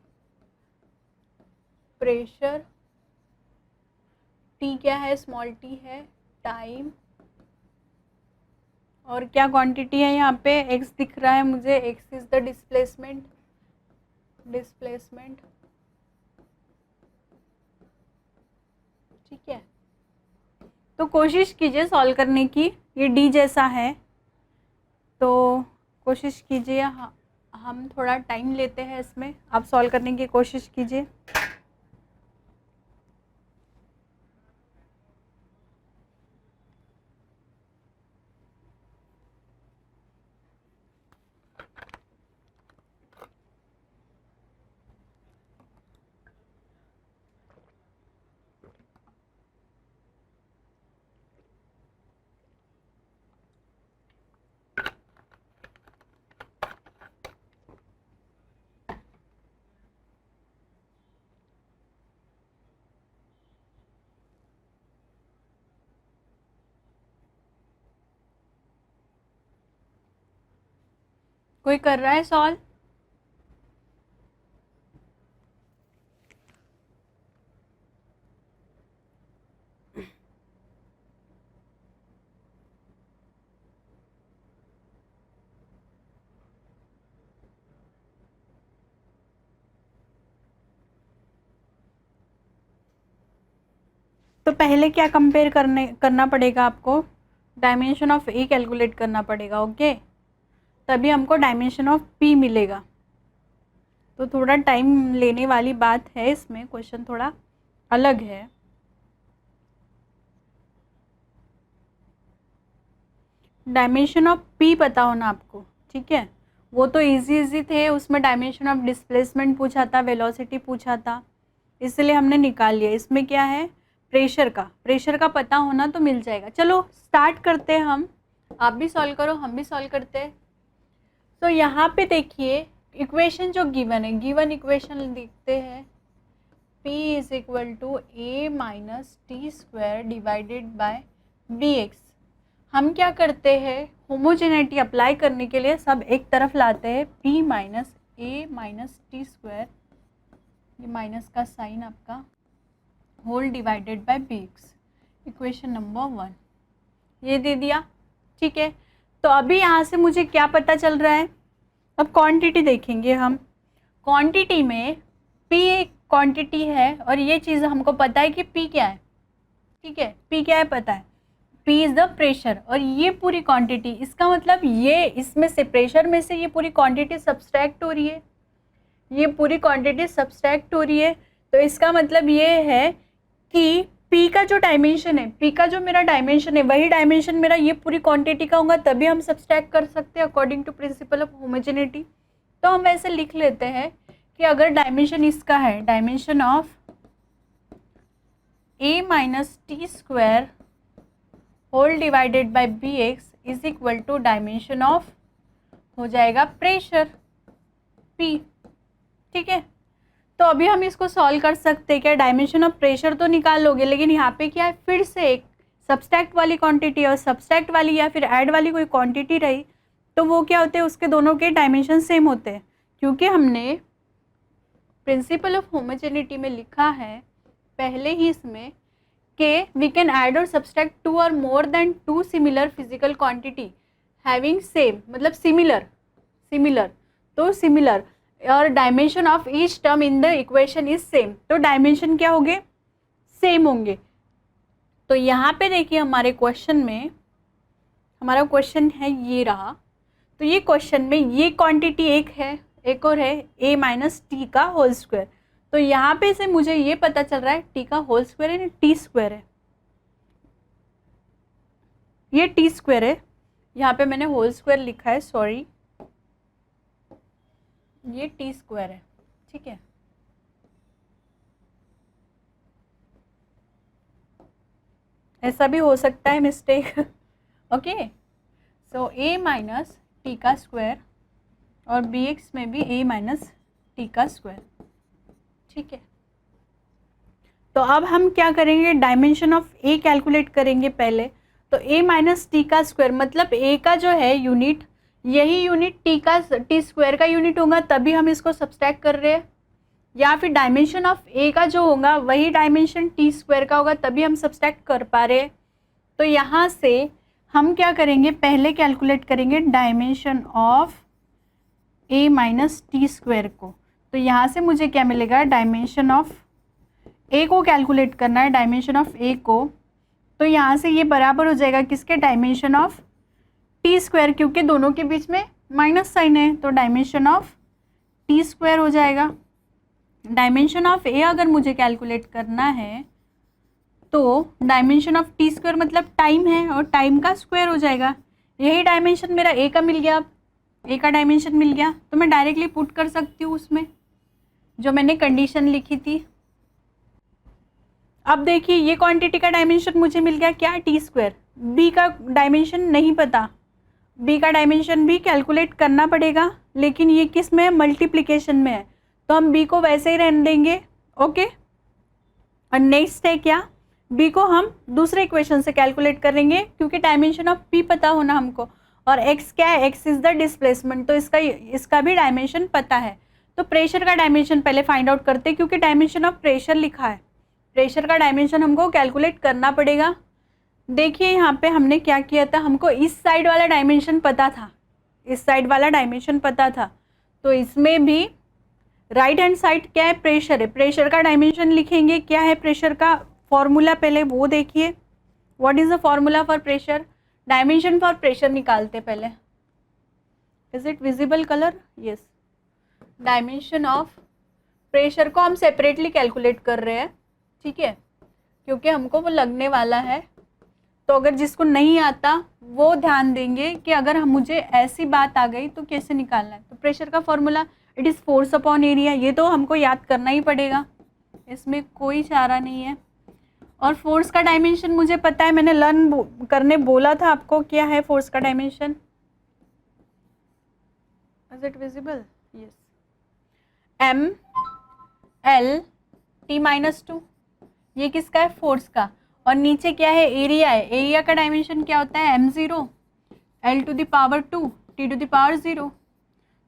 T क्या है, small T है time, और क्या quantity है यहाँ पे, एक्स दिख रहा है मुझे, एक्स इज द डिस्प्लेसमेंट, ठीक है। तो कोशिश कीजिए सॉल्व करने की, ये डी जैसा है तो कोशिश कीजिए, हम थोड़ा टाइम लेते हैं इसमें, आप सॉल्व करने की कोशिश कीजिए। कोई कर रहा है सॉल्व? तो पहले क्या कंपेयर करना पड़ेगा आपको, डायमेंशन ऑफ ए कैलकुलेट करना पड़ेगा, ओके, तभी हमको डायमेंशन ऑफ पी मिलेगा। तो थोड़ा टाइम लेने वाली बात है इसमें, क्वेश्चन थोड़ा अलग है। डायमेंशन ऑफ पी पता होना आपको, ठीक है, वो तो इजी थे, उसमें डायमेंशन ऑफ डिस्प्लेसमेंट पूछा था, वेलोसिटी पूछा था, इसलिए हमने निकाल लिया। इसमें क्या है, प्रेशर का पता होना तो मिल जाएगा। चलो स्टार्ट करते हैं हम, आप भी सॉल्व करो, हम भी सॉल्व करते हैं। तो यहाँ पे देखिए इक्वेशन जो गिवन है, गिवन इक्वेशन लिखते हैं, P is equal to A minus T square divided by B X. हम क्या करते हैं, होमोजेनिटी अप्लाई करने के लिए सब एक तरफ लाते हैं, P minus A minus T square, ये माइनस का साइन आपका, whole divided by B X, equation number 1 ये दे दिया, ठीक है। तो अभी यहाँ से मुझे क्या पता चल रहा है, अब क्वांटिटी देखेंगे हम। क्वांटिटी में P एक क्वांटिटी है और ये चीज़ हमको पता है कि P क्या है, ठीक है, P क्या है पता है, P इज़ द प्रेशर, और ये पूरी क्वांटिटी, इसका मतलब ये इसमें से प्रेशर में से ये पूरी क्वांटिटी सब्सट्रैक्ट हो रही है, ये पूरी क्वांटिटी सब्सट्रैक्ट हो रही है। तो इसका मतलब ये है कि P का जो डायमेंशन है, P का जो मेरा डायमेंशन है, वही डायमेंशन मेरा ये पूरी क्वांटिटी का होगा, तभी हम सब्सट्रैक्ट कर सकते हैं according to principle of homogeneity. तो हम ऐसे लिख लेते हैं कि अगर डायमेंशन इसका है, dimension of A minus T square whole divided by B x is equal to dimension of, हो जाएगा प्रेशर P, ठीक है। तो अभी हम इसको सॉल्व कर सकते हैं क्या, डायमेंशन ऑफ प्रेशर तो निकाल लोगे, लेकिन यहाँ पे क्या है, फिर से एक सब्सट्रैक्ट वाली क्वांटिटी और सब्सट्रैक्ट वाली या फिर ऐड वाली कोई क्वांटिटी रही, तो वो क्या होते हैं, उसके दोनों के डायमेंशन सेम होते हैं, क्योंकि हमने प्रिंसिपल ऑफ होमोजेनिटी में लिखा है पहले ही इसमें कि वी कैन ऐड और सब्सट्रैक्ट टू और more than two similar physical quantity having same, मतलब सिमिलर, तो सिमिलर, और dimension of each term in the equation is same, तो डायमेंशन क्या होंगे, सेम होंगे। तो यहाँ पे देखिए हमारे क्वेश्चन में, हमारा क्वेश्चन है ये रहा, तो ये क्वेश्चन में ये क्वांटिटी एक है, एक और है a माइनस टी का होल स्क्वायर। तो यहाँ पे से मुझे ये पता चल रहा है t का होल स्क्वायर है, टी स्क्वायर है, ये टी स्क्वायर है, यहाँ पे मैंने होल स्क्वायर लिखा है, सॉरी, ये टी स्क्वायर है, ठीक है। ऐसा भी हो सकता है mistake, okay. So a minus T का स्क्वायर और बी एक्स में भी a माइनस टी का स्क्वायर, ठीक है। तो अब हम क्या करेंगे, डायमेंशन ऑफ a कैलकुलेट करेंगे पहले। तो a माइनस टी का स्क्वायर मतलब a का जो है यूनिट, यही यूनिट टी स्क्वायर का यूनिट होगा, तभी हम इसको सब्सट्रैक्ट कर रहे हैं। या फिर डायमेंशन ऑफ ए का जो होगा वही डायमेंशन टी स्क्वायर का होगा, तभी हम सब्सट्रैक्ट कर पा रहे हैं। तो यहाँ से हम क्या करेंगे, पहले कैलकुलेट करेंगे dimension of A minus T square को। तो यहाँ से मुझे क्या मिलेगा, डायमेंशन ऑफ ए को कैलकुलेट करना है, डायमेंशन ऑफ ए को। तो यहाँ से ये बराबर हो जाएगा किसके, डायमेंशन ऑफ टी स्क्वायर, क्योंकि दोनों के बीच में माइनस साइन है, तो डायमेंशन ऑफ टी स्क्वायर हो जाएगा। डायमेंशन ऑफ ए अगर मुझे कैलकुलेट करना है तो डायमेंशन ऑफ टी स्क्वायर मतलब टाइम है, और टाइम का स्क्वायर हो जाएगा। यही डायमेंशन मेरा ए का मिल गया, अब ए का डायमेंशन मिल गया, तो मैं डायरेक्टली पुट कर सकती हूँ उसमें जो मैंने कंडीशन लिखी थी। अब देखिए ये क्वांटिटी का डायमेंशन मुझे मिल गया क्या, टी स्क्वायर। बी का डायमेंशन नहीं पता, बी का डायमेंशन भी कैलकुलेट करना पड़ेगा, लेकिन ये किस में है, मल्टीप्लिकेशन में है, तो हम बी को वैसे ही रहने देंगे। ओके, और नेक्स्ट है क्या, बी को हम दूसरे इक्वेशन से कैलकुलेट करेंगे, क्योंकि डायमेंशन ऑफ पी पता होना हमको, और एक्स क्या है, एक्स इज द डिस्प्लेसमेंट, तो इसका भी डायमेंशन पता है। तो प्रेशर का डायमेंशन पहले फाइंड आउट करते हैं, क्योंकि डायमेंशन ऑफ प्रेशर लिखा है, प्रेशर का डायमेंशन हमको कैलकुलेट करना पड़ेगा। देखिए यहाँ पे हमने क्या किया था, हमको इस साइड वाला डायमेंशन पता था, इस साइड वाला डायमेंशन पता था, तो इसमें भी राइट हैंड साइड क्या है, प्रेशर है, प्रेशर का डायमेंशन लिखेंगे। क्या है प्रेशर का फॉर्मूला, पहले वो देखिए, what is the formula for pressure, dimension for pressure निकालते पहले। Is it visible colour, yes. Dimension of pressure को हम सेपरेटली कैलकुलेट कर रहे हैं, ठीक है, क्योंकि हमको वो लगने वाला है। तो अगर जिसको नहीं आता वो ध्यान देंगे कि अगर हम मुझे ऐसी बात आ गई तो कैसे निकालना है। तो प्रेशर का formula it is force upon area, ये तो हमको याद करना ही पड़ेगा, इसमें कोई चारा नहीं है। और फोर्स का डायमेंशन मुझे पता है, मैंने लर्न करने बोला था आपको, क्या है फोर्स का dimension, is it visible, yes, M L T minus 2, ये किसका है, फोर्स का, और नीचे क्या है, एरिया है, एरिया का डायमेंशन क्या होता है, m0 l to the power 2 t to the power 0।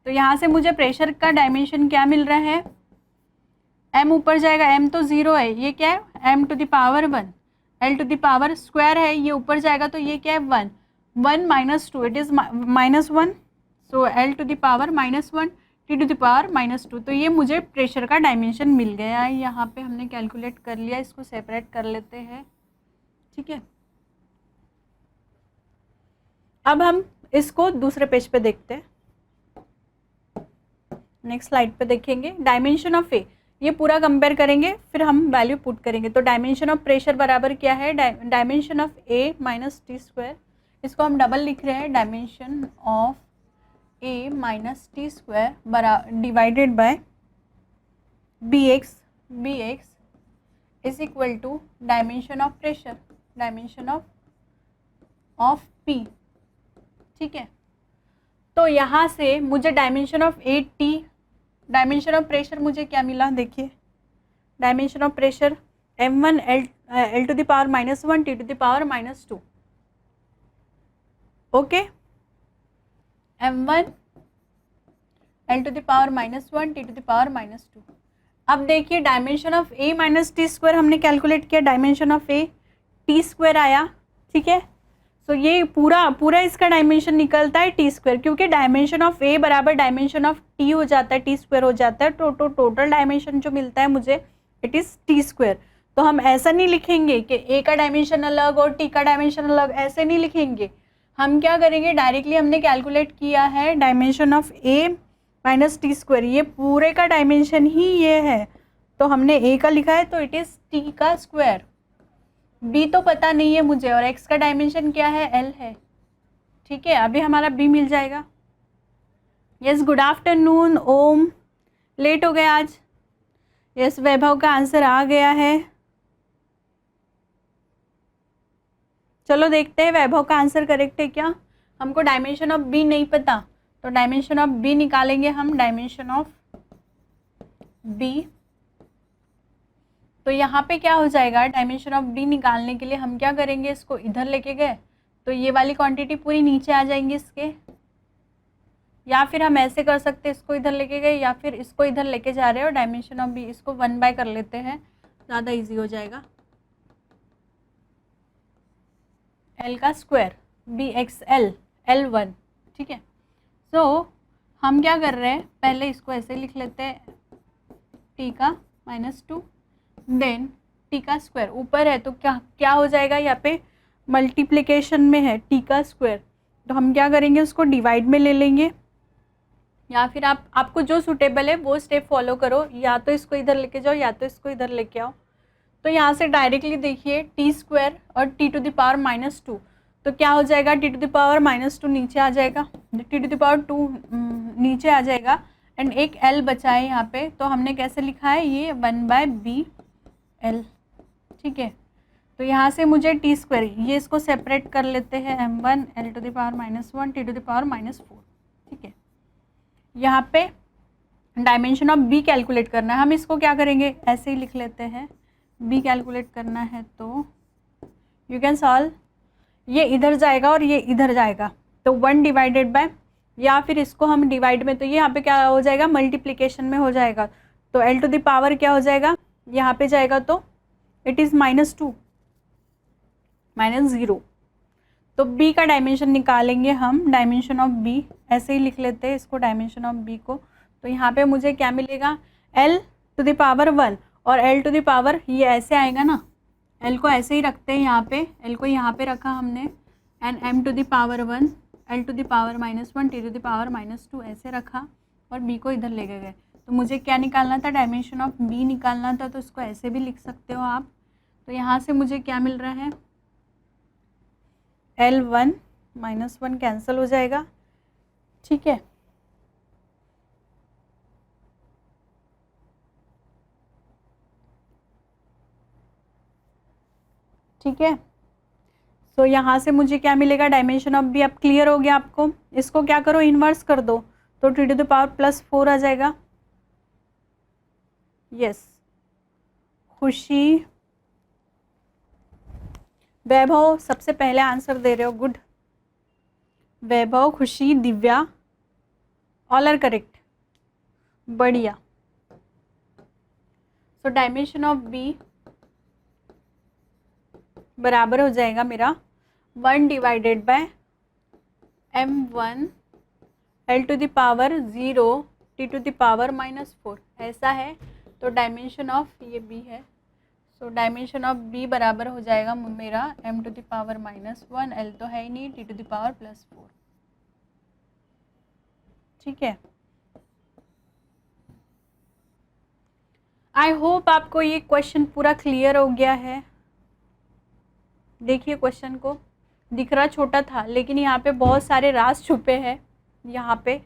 तो यहाँ से मुझे प्रेशर का डायमेंशन क्या मिल रहा है, m ऊपर जाएगा, m तो 0 है, ये क्या है m to the power 1, l to the power square है, ये ऊपर जाएगा तो ये क्या है 1, 1 minus 2 it is -1, so l to the power -1 t to the power -2। तो ये मुझे प्रेशर का डायमेंशन मिल गया है, यहाँ पे हमने कैलकुलेट कर लिया, इसको सेपरेट कर लेते हैं, ठीक है। अब हम इसको दूसरे पेज पे देखते हैं, नेक्स्ट स्लाइड पे देखेंगे डायमेंशन ऑफ ए, ये पूरा कंपेयर करेंगे, फिर हम वैल्यू पुट करेंगे। तो डायमेंशन ऑफ प्रेशर बराबर क्या है, dimension of A minus T square, इसको हम डबल लिख रहे हैं, dimension of A minus T square divided by B x is equal to dimension of pressure, dimension of p, ठीक है। तो यहाँ से मुझे dimension of a t, dimension of pressure मुझे क्या मिला, देखिए dimension of pressure m1 l to the power -1 t to the power -2, okay, m1 l to the power -1 t to the power -2। अब देखिए dimension of a minus T square हमने calculate किया, dimension of a t square आया, ठीक है। सो ये पूरा इसका डायमेंशन निकलता है टी स्क्वायर, क्योंकि डायमेंशन ऑफ a बराबर डायमेंशन ऑफ t हो जाता है, टी स्क्वायर हो जाता है, तो टोटल डायमेंशन जो मिलता है मुझे इट इज़ टी स्क्वायर। तो हम ऐसा नहीं लिखेंगे कि a का डायमेंशन अलग और t का डायमेंशन अलग, ऐसे नहीं लिखेंगे। हम क्या करेंगे, डायरेक्टली हमने कैलकुलेट किया है dimension of a minus T square, ये पूरे का डायमेंशन ही ये है, तो हमने a का लिखा है तो इट इज़ t का स्क्वायर। b तो पता नहीं है मुझे, और x का डायमेंशन क्या है, l है, ठीक है। अभी हमारा b मिल जाएगा। यस, गुड आफ्टरनून ओम, लेट हो गए आज। यस, वैभव का आंसर आ गया है। चलो देखते हैं वैभव का आंसर करेक्ट है क्या। हमको डायमेंशन ऑफ b नहीं पता, तो डायमेंशन ऑफ b निकालेंगे हम, डायमेंशन ऑफ b। तो यहाँ पे क्या हो जाएगा, डायमेंशन ऑफ b निकालने के लिए हम क्या करेंगे, इसको इधर लेके गए तो ये वाली क्वांटिटी पूरी नीचे आ जाएंगी इसके, या फिर हम ऐसे कर सकते हैं, इसको इधर लेके गए या फिर इसको इधर लेके जा रहे हैं और डायमेंशन ऑफ बी इसको 1 कर लेते हैं, ज़्यादा इजी हो जाएगा। एल का square B x L L1, ठीक है। सो हम क्या कर रहे हैं, पहले इसको ऐसे लिख लेते हैं टी का -2 देन टी का स्क्वायर, ऊपर है तो क्या हो जाएगा, यहाँ पे मल्टीप्लिकेशन में है टी का स्क्वायर, तो हम क्या करेंगे उसको डिवाइड में ले लेंगे, या फिर आपको जो सूटेबल है वो स्टेप फॉलो करो, या तो इसको इधर लेके जाओ या तो इसको इधर लेके आओ। तो यहाँ से डायरेक्टली देखिए टी स्क्वायर और टी टू द पावर -2, तो क्या हो जाएगा, टी टू द पावर -2 नीचे आ जाएगा, टी टू द पावर 2 नीचे आ जाएगा, एंड एक एल बचा है यहाँ पे, तो हमने कैसे लिखा है ये 1/BL, ठीक है। तो यहाँ से मुझे टी स्क्वायर, ये इसको सेपरेट कर लेते हैं m1 L to the power -1 T to the power -4, ठीक है। यहाँ पे डायमेंशन ऑफ बी कैलकुलेट करना है, हम इसको क्या करेंगे ऐसे ही लिख लेते हैं, बी कैलकुलेट करना है तो यू कैन सॉल्व, ये इधर जाएगा और ये इधर जाएगा, तो 1 डिवाइडेड बाय, या फिर इसको हम डिवाइड में, तो ये यहाँ पे क्या हो जाएगा मल्टीप्लिकेशन में हो जाएगा, तो L टू द पावर क्या हो जाएगा, यहाँ पे जाएगा तो इट इज़ -2 -0, तो B का डायमेंशन निकालेंगे हम, डायमेंशन ऑफ B ऐसे ही लिख लेते हैं इसको, डायमेंशन ऑफ B को, तो यहाँ पे मुझे क्या मिलेगा L टू द पावर 1 और L टू द पावर, ये ऐसे आएगा ना, L को ऐसे ही रखते हैं यहाँ पे, L को यहाँ पे रखा हमने, and M to the power 1 L to the power -1 T to the power -2 ऐसे रखा, और B को इधर लेके गए, तो मुझे क्या निकालना था, डायमेंशन ऑफ B निकालना था, तो इसको ऐसे भी लिख सकते हो आप। तो यहाँ से मुझे क्या मिल रहा है, L1 -1 कैंसिल हो जाएगा, ठीक है। ठीक है, तो यहाँ से मुझे क्या मिलेगा, डायमेंशन ऑफ बी। अब क्लियर हो गया आपको, इसको क्या करो इन्वर्स कर दो, तो टी टू द पावर +4 आ जाएगा। यस, खुशी, वैभव सबसे पहले आंसर दे रहे हो, गुड। वैभव, खुशी, दिव्या, ऑल आर करेक्ट, बढ़िया। सो डायमेंशन ऑफ बी बराबर हो जाएगा मेरा 1 divided by m1 L to the power 0 T to the power -4, ऐसा है। तो डायमेंशन ऑफ ये b है, सो डायमेंशन ऑफ b बराबर हो जाएगा मेरा m to the power -1, L तो है ही नहीं, T टू द पावर +4, ठीक है। आई होप आपको ये क्वेश्चन पूरा क्लियर हो गया है। देखिए क्वेश्चन को, दिख रहा छोटा था लेकिन यहाँ पे बहुत सारे राज छुपे हैं, यहाँ पे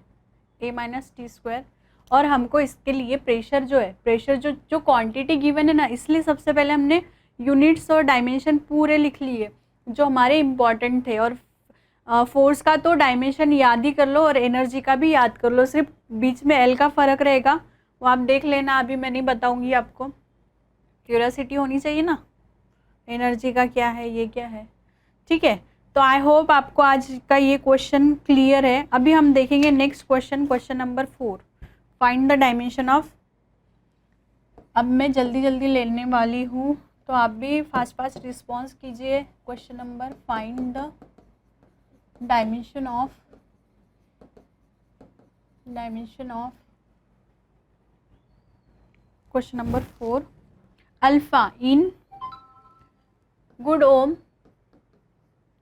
a - t², और हमको इसके लिए प्रेशर जो है, प्रेशर जो क्वांटिटी गिवन है ना, इसलिए सबसे पहले हमने यूनिट्स और डायमेंशन पूरे लिख लिए जो हमारे इम्पॉर्टेंट थे, और फोर्स का तो डायमेंशन याद ही कर लो और एनर्जी का भी याद कर लो, सिर्फ बीच में एल का फ़र्क रहेगा वो आप देख लेना, अभी मैं नहीं बताऊँगी आपको, क्यूरियोसिटी होनी चाहिए ना, एनर्जी का क्या है, ये क्या है, ठीक है। तो आई होप आपको आज का ये क्वेश्चन क्लियर है। अभी हम देखेंगे next question, question number 4, find the dimension of. अब मैं जल्दी जल्दी लेने वाली हूँ, तो आप भी फास्ट फास्ट रिस्पॉन्स कीजिए। Question number, find the dimension of question number 4, alpha in, good ओम,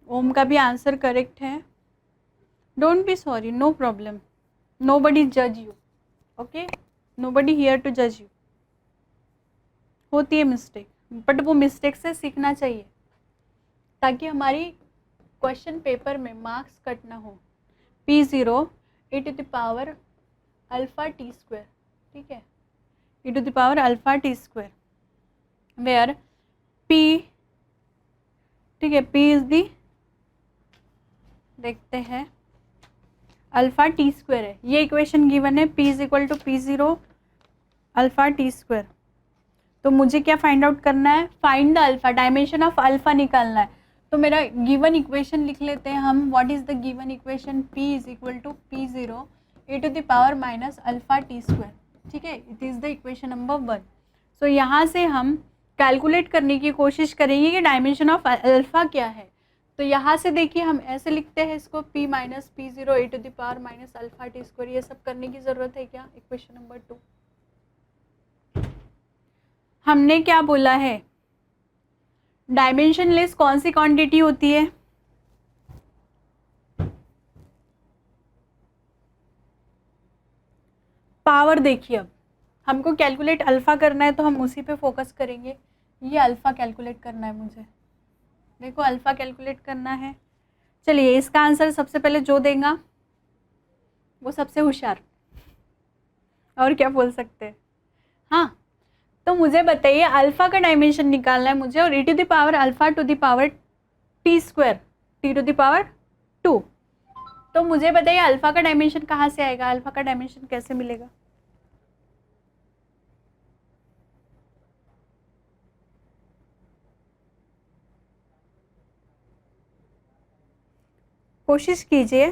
ओम का भी आंसर करेक्ट है, don't be sorry, no problem, nobody जज you, okay, nobody here to जज यू। होती है मिस्टेक, बट वो मिस्टेक से सीखना चाहिए ताकि हमारी क्वेश्चन पेपर में मार्क्स कट ना हो। P0 e to the power alpha t², ठीक है, e to the power alpha t², where P, ठीक है, P इज दी, देखते हैं, अल्फा t² है, ये इक्वेशन गिवन है, P is equal to P0 alpha t²। तो मुझे क्या फाइंड आउट करना है, find the alpha, dimension of alpha निकालना है। तो मेरा गिवन इक्वेशन लिख लेते हैं हम, what is the given equation, P is equal to P0 a to the power minus alpha t square, ठीक है, it is the equation number 1। So यहाँ से हम कैलकुलेट करने की कोशिश करेंगे कि डायमेंशन ऑफ अल्फ़ा क्या है। तो यहाँ से देखिए हम ऐसे लिखते हैं इसको p minus p zero a to the power minus alpha t square, ये सब करने की ज़रूरत है क्या? इक्वेशन नंबर 2 हमने क्या बोला है, डायमेंशनलेस कौन सी क्वांटिटी होती है? पावर। देखिए अब हमको कैलकुलेट अल्फ़ा करना है तो हम उसी पे फोकस करेंगे। ये अल्फ़ा कैलकुलेट करना है मुझे, देखो अल्फ़ा कैलकुलेट करना है। चलिए इसका आंसर सबसे पहले जो देगा वो सबसे होशियार, और क्या बोल सकते हैं। हाँ, तो मुझे बताइए अल्फ़ा का डायमेंशन निकालना है मुझे, और e to the power alpha to the power t square t to the power 2। तो मुझे बताइए अल्फ़ा का डायमेंशन कहाँ से आएगा, अल्फ़ा का डायमेंशन कैसे मिलेगा? कोशिश कीजिए।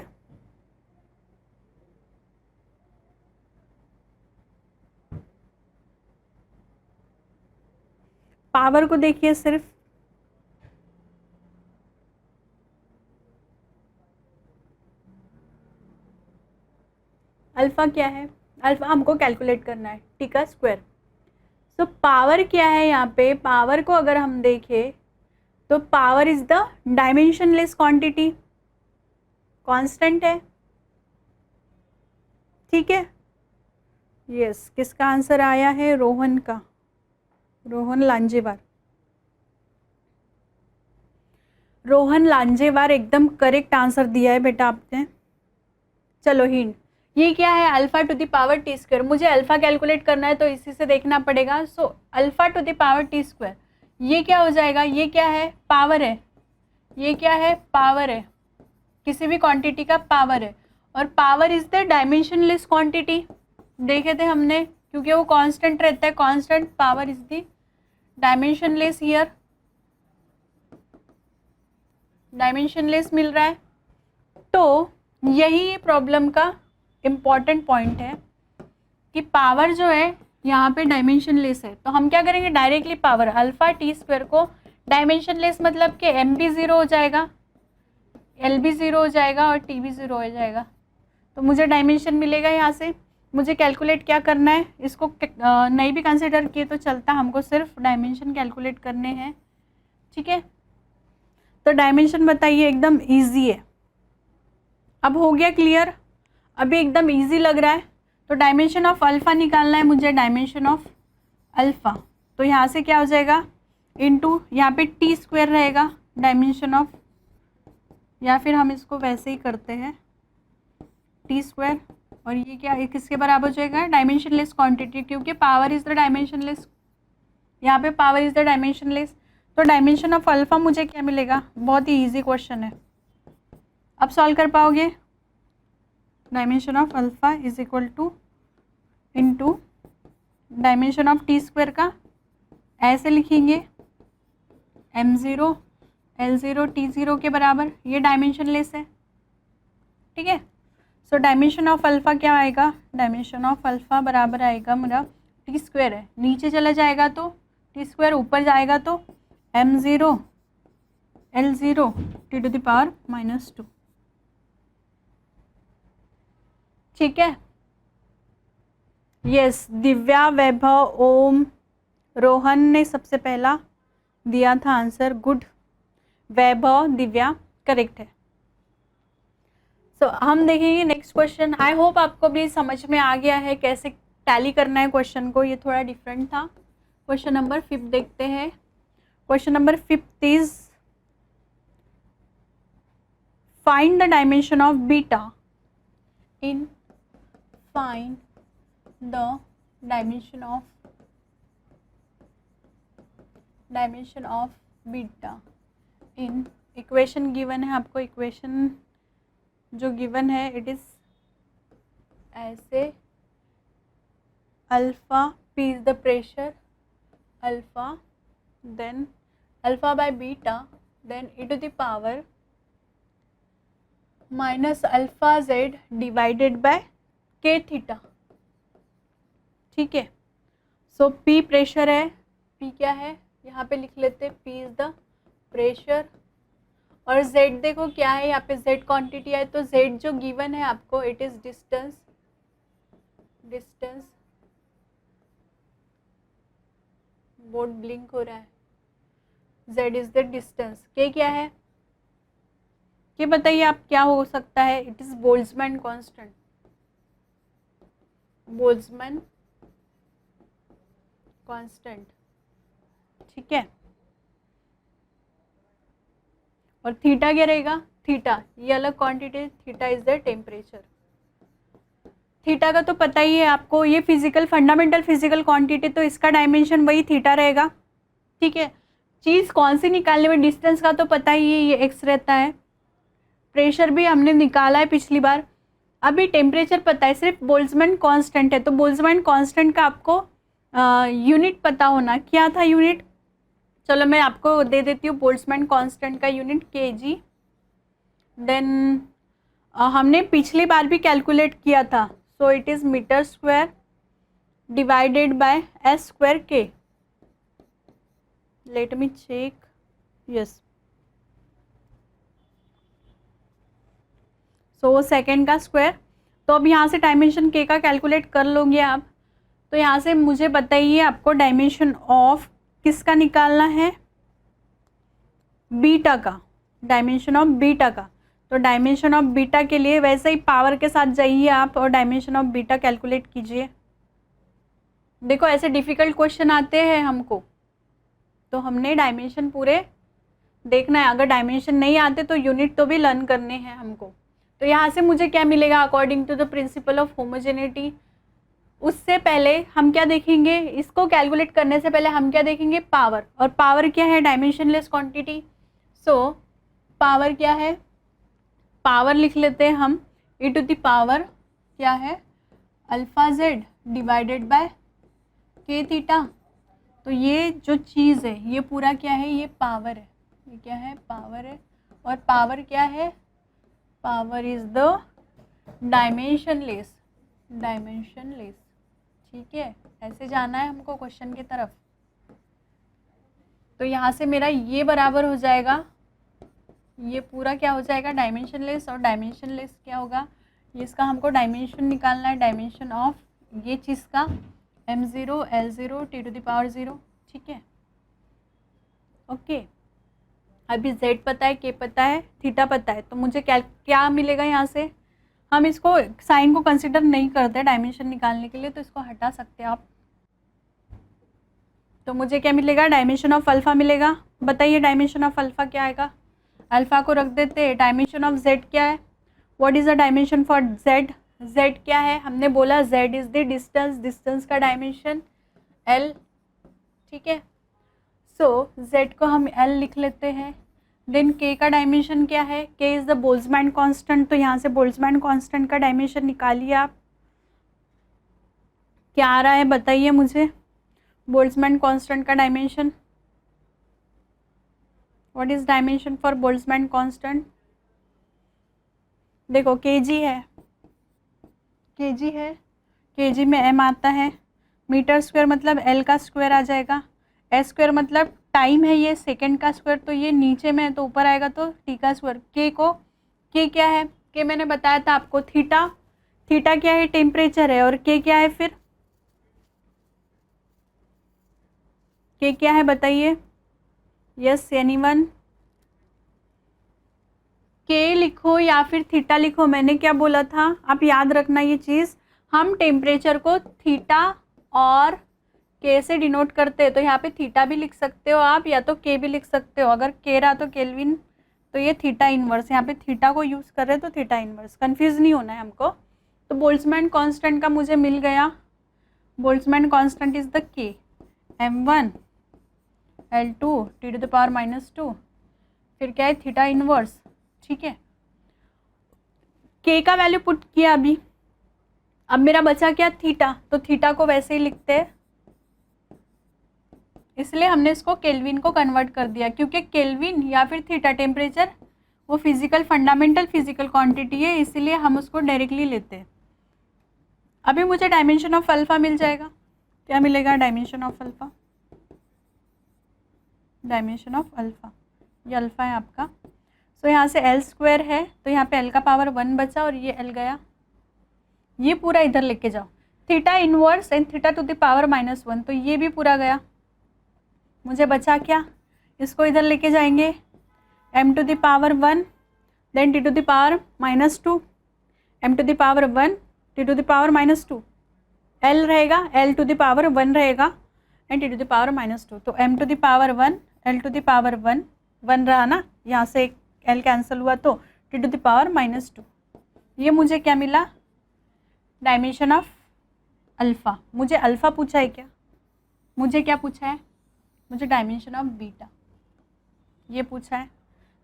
पावर को देखिए सिर्फ, अल्फ़ा क्या है, अल्फ़ा हमको कैलकुलेट करना है टी का स्क्वायर। तो पावर क्या है यहाँ पे, पावर को अगर हम देखें तो power is the dimensionless quantity, constant है, ठीक है। यस, किसका आंसर आया है? रोहन का, रोहन लांजेवार। रोहन लांजेवार एकदम करेक्ट आंसर दिया है बेटा आपने। चलो हिंट, ये क्या है? Alpha two the power t square. मुझे अल्फा कैलकुलेट करना है तो इसी से देखना पड़ेगा। So alpha two the power t square, ये क्या हो जाएगा? ये क्या है? पावर है। ये क्या है? पावर है, किसी भी क्वांटिटी का पावर है। और power is the dimensionless quantity, देखे थे हमने, क्योंकि वो कांस्टेंट रहता है। Constant power is the dimensionless, here dimensionless मिल रहा है। तो यही प्रॉब्लम का इम्पॉर्टेंट पॉइंट है कि पावर जो है यहाँ पे डायमेंशनलेस है। तो हम क्या करेंगे, directly power alpha T square को डायमेंशनलेस मतलब कि एम भी ज़ीरो हो जाएगा, एल भी ज़ीरो हो जाएगा और टी भी ज़ीरो हो जाएगा। तो मुझे डायमेंशन मिलेगा यहाँ से। मुझे कैलकुलेट क्या करना है, इसको नहीं भी कंसिडर किए तो चलता, हमको सिर्फ डायमेंशन कैलकुलेट करने हैं, ठीक है। तो डायमेंशन बताइए, एकदम ईजी है। अब हो गया क्लियर? अभी एकदम इजी लग रहा है। तो डायमेंशन ऑफ अल्फ़ा निकालना है मुझे, डायमेंशन ऑफ अल्फ़ा। तो यहाँ से क्या हो जाएगा, इनटू यहाँ पे टी स्क्वायर रहेगा डायमेंशन ऑफ, या फिर हम इसको वैसे ही करते हैं टी स्क्वायर। और ये क्या, ये किसके बराबर हो जाएगा? डायमेंशनलेस क्वांटिटी, क्योंकि पावर इज द डायमेंशनलेस, यहाँ पे पावर इज द डायमेंशनलेस। तो डायमेंशन ऑफ अल्फ़ा मुझे क्या मिलेगा? बहुत ही इजी क्वेश्चन है, अब सॉल्व कर पाओगे। Dimension of alpha is equal to into dimension of t square का ऐसे लिखेंगे m0 l0 t0 के बराबर, ये डायमेंशनलेस है, ठीक है। सो डायमेंशन ऑफ अल्फ़ा क्या आएगा? डायमेंशन ऑफ अल्फ़ा बराबर आएगा मेरा, टी स्क्वायर है, नीचे चला जाएगा तो टी स्क्वायर, ऊपर जाएगा तो m0 l0 t to the power -2, ठीक है। यस, दिव्या, वैभव, ओम, रोहन ने सबसे पहला दिया था आंसर, गुड। वैभव, दिव्या करेक्ट है। सो हम देखेंगे नेक्स्ट क्वेश्चन। आई होप आपको भी समझ में आ गया है कैसे टैली करना है क्वेश्चन को, ये थोड़ा डिफरेंट था। क्वेश्चन नंबर 5 देखते हैं। Question number 5 is find the dimension of beta in, find the dimension of beta in, equation given है आपको, इक्वेशन जो गिवन है इट इज ऐसे, alpha p is the pressure, alpha then alpha by beta then e to the power minus alpha z divided by k theta, ठीक है। So P pressure है, P क्या है यहाँ पे लिख लेते हैं, P इज द प्रेशर। और Z देखो क्या है, यहाँ पे Z क्वांटिटी है, तो Z जो गिवन है आपको, it is distance, distance, board blink हो रहा है, Z is the distance. K क्या है, ये बताइए आप क्या हो सकता है, it is Boltzmann constant, Boltzmann constant, ठीक है। और थीटा क्या रहेगा, थीटा ये अलग quantity, theta is the temperature. Theta का तो पता ही है आपको, ये फिजिकल फंडामेंटल फिजिकल क्वांटिटी, तो इसका डायमेंशन वही थीटा रहेगा, ठीक है। चीज़ कौन सी निकालने में, डिस्टेंस का तो पता ही है, ये एक्स रहता है। प्रेशर भी हमने निकाला है पिछली बार। अभी टेम्परेचर पता है, सिर्फ बोल्ट्जमैन कांस्टेंट है, तो बोल्ट्जमैन कांस्टेंट का आपको यूनिट पता होना, क्या था यूनिट, चलो मैं आपको दे देती हूँ। बोल्ट्जमैन कांस्टेंट का यूनिट kg। देन हमने पिछली बार भी कैलकुलेट किया था, so it is metre square divided by s square k। Let me check, yes, so second का स्क्वायर। तो अब यहाँ से डायमेंशन k का कैलकुलेट कर लोगे आप, तो यहाँ से मुझे बताइए आपको डायमेंशन ऑफ किसका निकालना है, बीटा का, डायमेंशन ऑफ बीटा का। तो डायमेंशन ऑफ बीटा के लिए वैसे ही पावर के साथ जाइए आप और डायमेंशन ऑफ बीटा कैलकुलेट कीजिए। देखो ऐसे डिफ़िकल्ट क्वेश्चन आते हैं हमको, तो हमने डायमेंशन पूरे देखना है, अगर डायमेंशन नहीं आते तो यूनिट तो भी लर्न करने हैं हमको। तो यहाँ से मुझे क्या मिलेगा, according to the principle of homogeneity. उससे पहले हम क्या देखेंगे, इसको कैलकुलेट करने से पहले हम क्या देखेंगे, पावर। और पावर क्या है, डायमेंशनलेस क्वांटिटी। सो पावर क्या है, पावर लिख लेते हैं हम, e टू द पावर क्या है, alpha z divided by k theta. तो ये जो चीज़ है ये पूरा क्या है, ये पावर है, ये क्या है, पावर है। और पावर क्या है, power is the dimensionless, dimensionless, ठीक है। ऐसे जाना है हमको क्वेश्चन की तरफ। तो यहाँ से मेरा ये बराबर हो जाएगा, ये पूरा क्या हो जाएगा, डायमेंशनलेस। और डायमेंशनलेस क्या होगा, ये इसका हमको डायमेंशन निकालना है, डायमेंशन ऑफ ये चीज़ का m0 L0 t to the power 0, ठीक है, ओके। अभी z पता है, k पता है, थीटा पता है, तो मुझे क्या मिलेगा यहाँ से, हम इसको साइन को कंसिडर नहीं करते डायमेंशन निकालने के लिए, तो इसको हटा सकते हैं आप। तो मुझे क्या मिलेगा, डायमेंशन ऑफ अल्फ़ा मिलेगा। बताइए डायमेंशन ऑफ अल्फ़ा क्या आएगा, अल्फ़ा को रख देते हैं। डायमेंशन ऑफ z क्या है, what is the dimension for z, z क्या है, हमने बोला z is the distance, distance का डायमेंशन l, ठीक है। सो z को हम l लिख लेते हैं। देन k का डायमेंशन क्या है, k is the Boltzmann constant, तो यहाँ से बोल्ट्जमैन कांस्टेंट का डायमेंशन निकालिए आप, क्या आ रहा है बताइए मुझे, बोल्ट्जमैन कांस्टेंट का dimension, what is dimension for Boltzmann constant. देखो kg है, kg है, kg में m आता है, मीटर स्क्वायर मतलब l का स्क्वायर आ जाएगा, s स्क्वायर मतलब टाइम है, ये सेकंड का स्क्वायर, तो ये नीचे में है तो ऊपर आएगा तो t का स्क्वायर। k क्या है, k मैंने बताया था आपको, थीटा, थीटा क्या है, टेम्परेचर है। और k क्या है फिर, k क्या है बताइए, यस एनीवन, k लिखो या फिर थीटा लिखो, मैंने क्या बोला था आप याद रखना ये चीज़, हम टेम्परेचर को थीटा और k से डिनोट करते हैं, तो यहाँ पे थीटा भी लिख सकते हो आप, या तो k भी लिख सकते हो। अगर k रहा तो केल्विन, तो ये थीटा इनवर्स, यहाँ पे थीटा को यूज़ कर रहे हैं तो थीटा इनवर्स, कंफ्यूज नहीं होना है हमको। तो बोल्ट्जमैन कांस्टेंट का मुझे मिल गया, Boltzmann constant is the k, m1 L2 t to the power -2, फिर क्या है थीटा इनवर्स, ठीक है। k का वैल्यू पुट किया अभी, अब मेरा बचा क्या, थीटा, तो थीटा को वैसे ही लिखते हैं, इसलिए हमने इसको केल्विन को कन्वर्ट कर दिया, क्योंकि केल्विन या फिर थीटा टेम्परेचर वो फिजिकल फंडामेंटल फिजिकल क्वांटिटी है, इसीलिए हम उसको डायरेक्टली लेते हैं। अभी मुझे डायमेंशन ऑफ अल्फ़ा मिल जाएगा। क्या मिलेगा? Dimension of alpha, dimension of alpha, ये अल्फ़ा है आपका। सो यहाँ से एल स्क्वायर है तो यहाँ पे एल का पावर 1 बचा और ये एल गया, ये पूरा इधर लेके जाओ। Theta inverse and theta two the power -1, तो ये भी पूरा गया। मुझे बचा क्या? इसको इधर लेके जाएंगे, m to the power 1 then t to the power -2, m to the power 1 t to the power -2, l रहेगा, l टू द पावर 1 रहेगा and t to the power -2, तो m to the power 1 l to the power 1 1 रहा ना, यहाँ से एक l cancel हुआ तो t टू द पावर -2। ये मुझे क्या मिला? Dimension of alpha. मुझे अल्फ़ा पूछा है क्या? मुझे क्या पूछा है? मुझे डायमेंशन ऑफ बीटा ये पूछा है।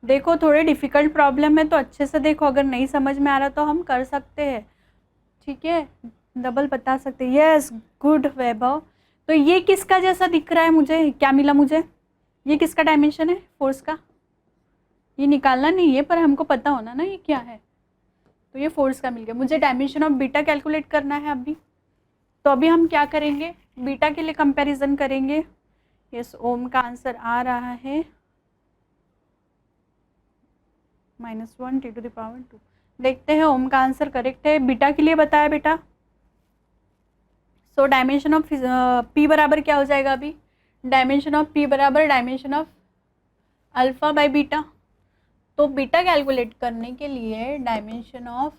देखो थोड़े डिफ़िकल्ट प्रॉब्लम है तो अच्छे से देखो, अगर नहीं समझ में आ रहा तो हम कर सकते हैं, ठीक है, डबल बता सकते हैं। यस गुड वैभव। तो ये किसका जैसा दिख रहा है? मुझे क्या मिला? मुझे ये किसका डायमेंशन है? फोर्स का। ये निकालना नहीं है पर हमको पता होना ना ये क्या है, तो ये फोर्स का मिल गया। मुझे डायमेंशन ऑफ बीटा कैलकुलेट करना है अभी, तो अभी हम क्या करेंगे? बीटा के लिए कंपैरिजन करेंगे। यस ओम का आंसर आ रहा है -1 t टू द पावर 2। देखते हैं ओम का आंसर करेक्ट है। बीटा के लिए बताया बेटा। सो डायमेंशन ऑफ पी बराबर क्या हो जाएगा? अभी डायमेंशन ऑफ पी बराबर dimension of alpha by beta. तो बीटा कैलकुलेट करने के लिए डायमेंशन ऑफ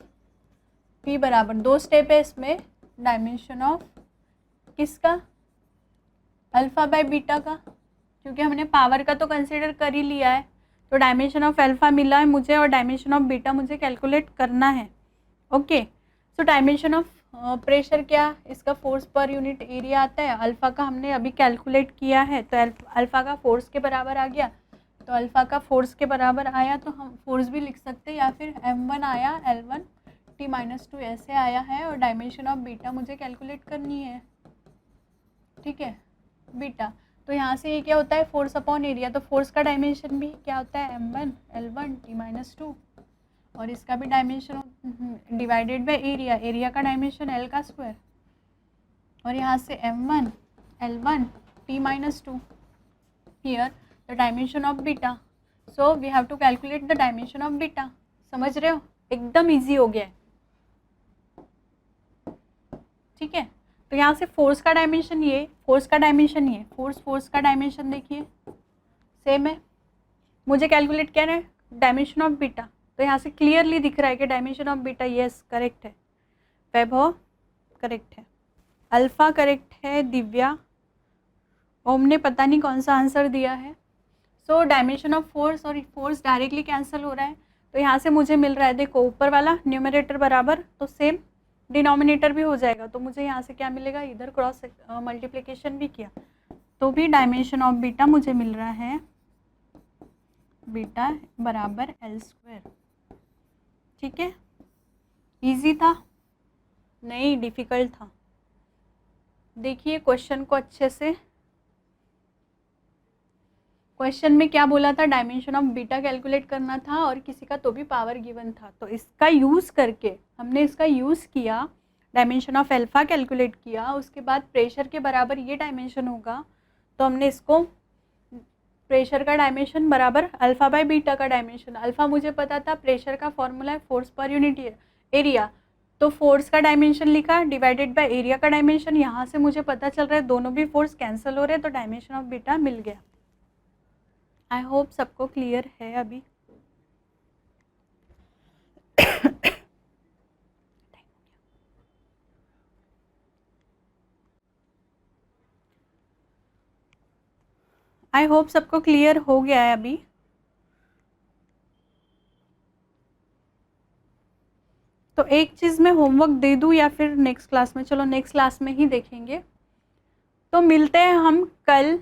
पी बराबर 2 स्टेप है इसमें, डायमेंशन ऑफ किसका? अल्फ़ा बाय बीटा का, क्योंकि हमने पावर का तो कंसिडर कर ही लिया है। तो डायमेंशन ऑफ अल्फ़ा मिला है मुझे और डायमेंशन ऑफ बीटा मुझे कैलकुलेट करना है। Okay, so dimension of pressure क्या? इसका फोर्स पर यूनिट एरिया आता है। अल्फ़ा का हमने अभी कैलकुलेट किया है तो अल्फ़ा का फोर्स के बराबर आ गया, तो अल्फ़ा का फोर्स के बराबर आया तो हम फोर्स भी लिख सकते हैं, या फिर m1 आया L1 t-2 ऐसे आया है। और डायमेंशन ऑफ बीटा मुझे कैलकुलेट करनी है, ठीक है, बीटा। तो यहाँ से ये क्या होता है? फोर्स अपॉन एरिया, तो फोर्स का डायमेंशन भी क्या होता है? m1 L1 t-2, और इसका भी dimension divided by area, area का डायमेंशन L का स्क्वायर, और यहाँ से m1 L1 t-2 here the dimension of beta. So we have to calculate the dimension of beta. समझ रहे हो? एकदम इजी हो गया है, ठीक है। तो यहाँ से फोर्स का डायमेंशन ये, फोर्स का डायमेंशन ये, फोर्स का डायमेंशन देखिए सेम है। मुझे कैलकुलेट क्या है? Dimension of beta. तो यहाँ से क्लियरली दिख रहा है कि dimension of beta yes correct है, वैभव करेक्ट है, अल्फ़ा करेक्ट है, दिव्या, ओम ने पता नहीं कौन सा आंसर दिया है। सो डायमेंशन ऑफ फोर्स और फोर्स डायरेक्टली कैंसिल हो रहा है, तो यहाँ से मुझे मिल रहा है, देखो ऊपर वाला न्यूमरेटर बराबर तो सेम डिनोमिनेटर भी हो जाएगा, तो मुझे यहाँ से क्या मिलेगा? इधर क्रॉस मल्टीप्लिकेशन भी किया तो भी डायमेंशन ऑफ बीटा मुझे मिल रहा है, बीटा बराबर L स्क्वायर। ठीक है, इजी था? नहीं, डिफ़िकल्ट था। देखिए क्वेश्चन को अच्छे से। क्वेश्चन में क्या बोला था? डायमेंशन ऑफ बीटा कैलकुलेट करना था और किसी का तो भी पावर गिवन था, तो इसका यूज़ करके हमने इसका यूज़ किया, डायमेंशन ऑफ अल्फ़ा कैलकुलेट किया, उसके बाद प्रेशर के बराबर ये डायमेंशन होगा, तो हमने इसको प्रेशर का डायमेंशन बराबर अल्फ़ा बाय बीटा का डायमेंशन। अल्फ़ा मुझे पता था, प्रेशर का फॉर्मूला है फोर्स पर यूनिट एरिया, तो फोर्स का डायमेंशन लिखा डिवाइडेड बाय एरिया का डायमेंशन। यहाँ से मुझे पता चल रहा है दोनों भी फोर्स कैंसिल हो रहे हैं, तो डायमेंशन ऑफ बीटा मिल गया। आई होप सबको क्लियर है अभी। आई होप सबको क्लियर हो गया है अभी। तो एक चीज़ मैं होमवर्क दे दूँ या फिर नेक्स्ट क्लास में? चलो नेक्स्ट क्लास में ही देखेंगे। तो मिलते हैं हम कल,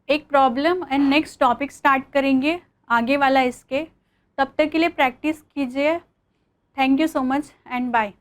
एक problem and next topic start करेंगे आगे वाला इसके। तब तक के लिए प्रैक्टिस कीजिए। Thank you so much and bye.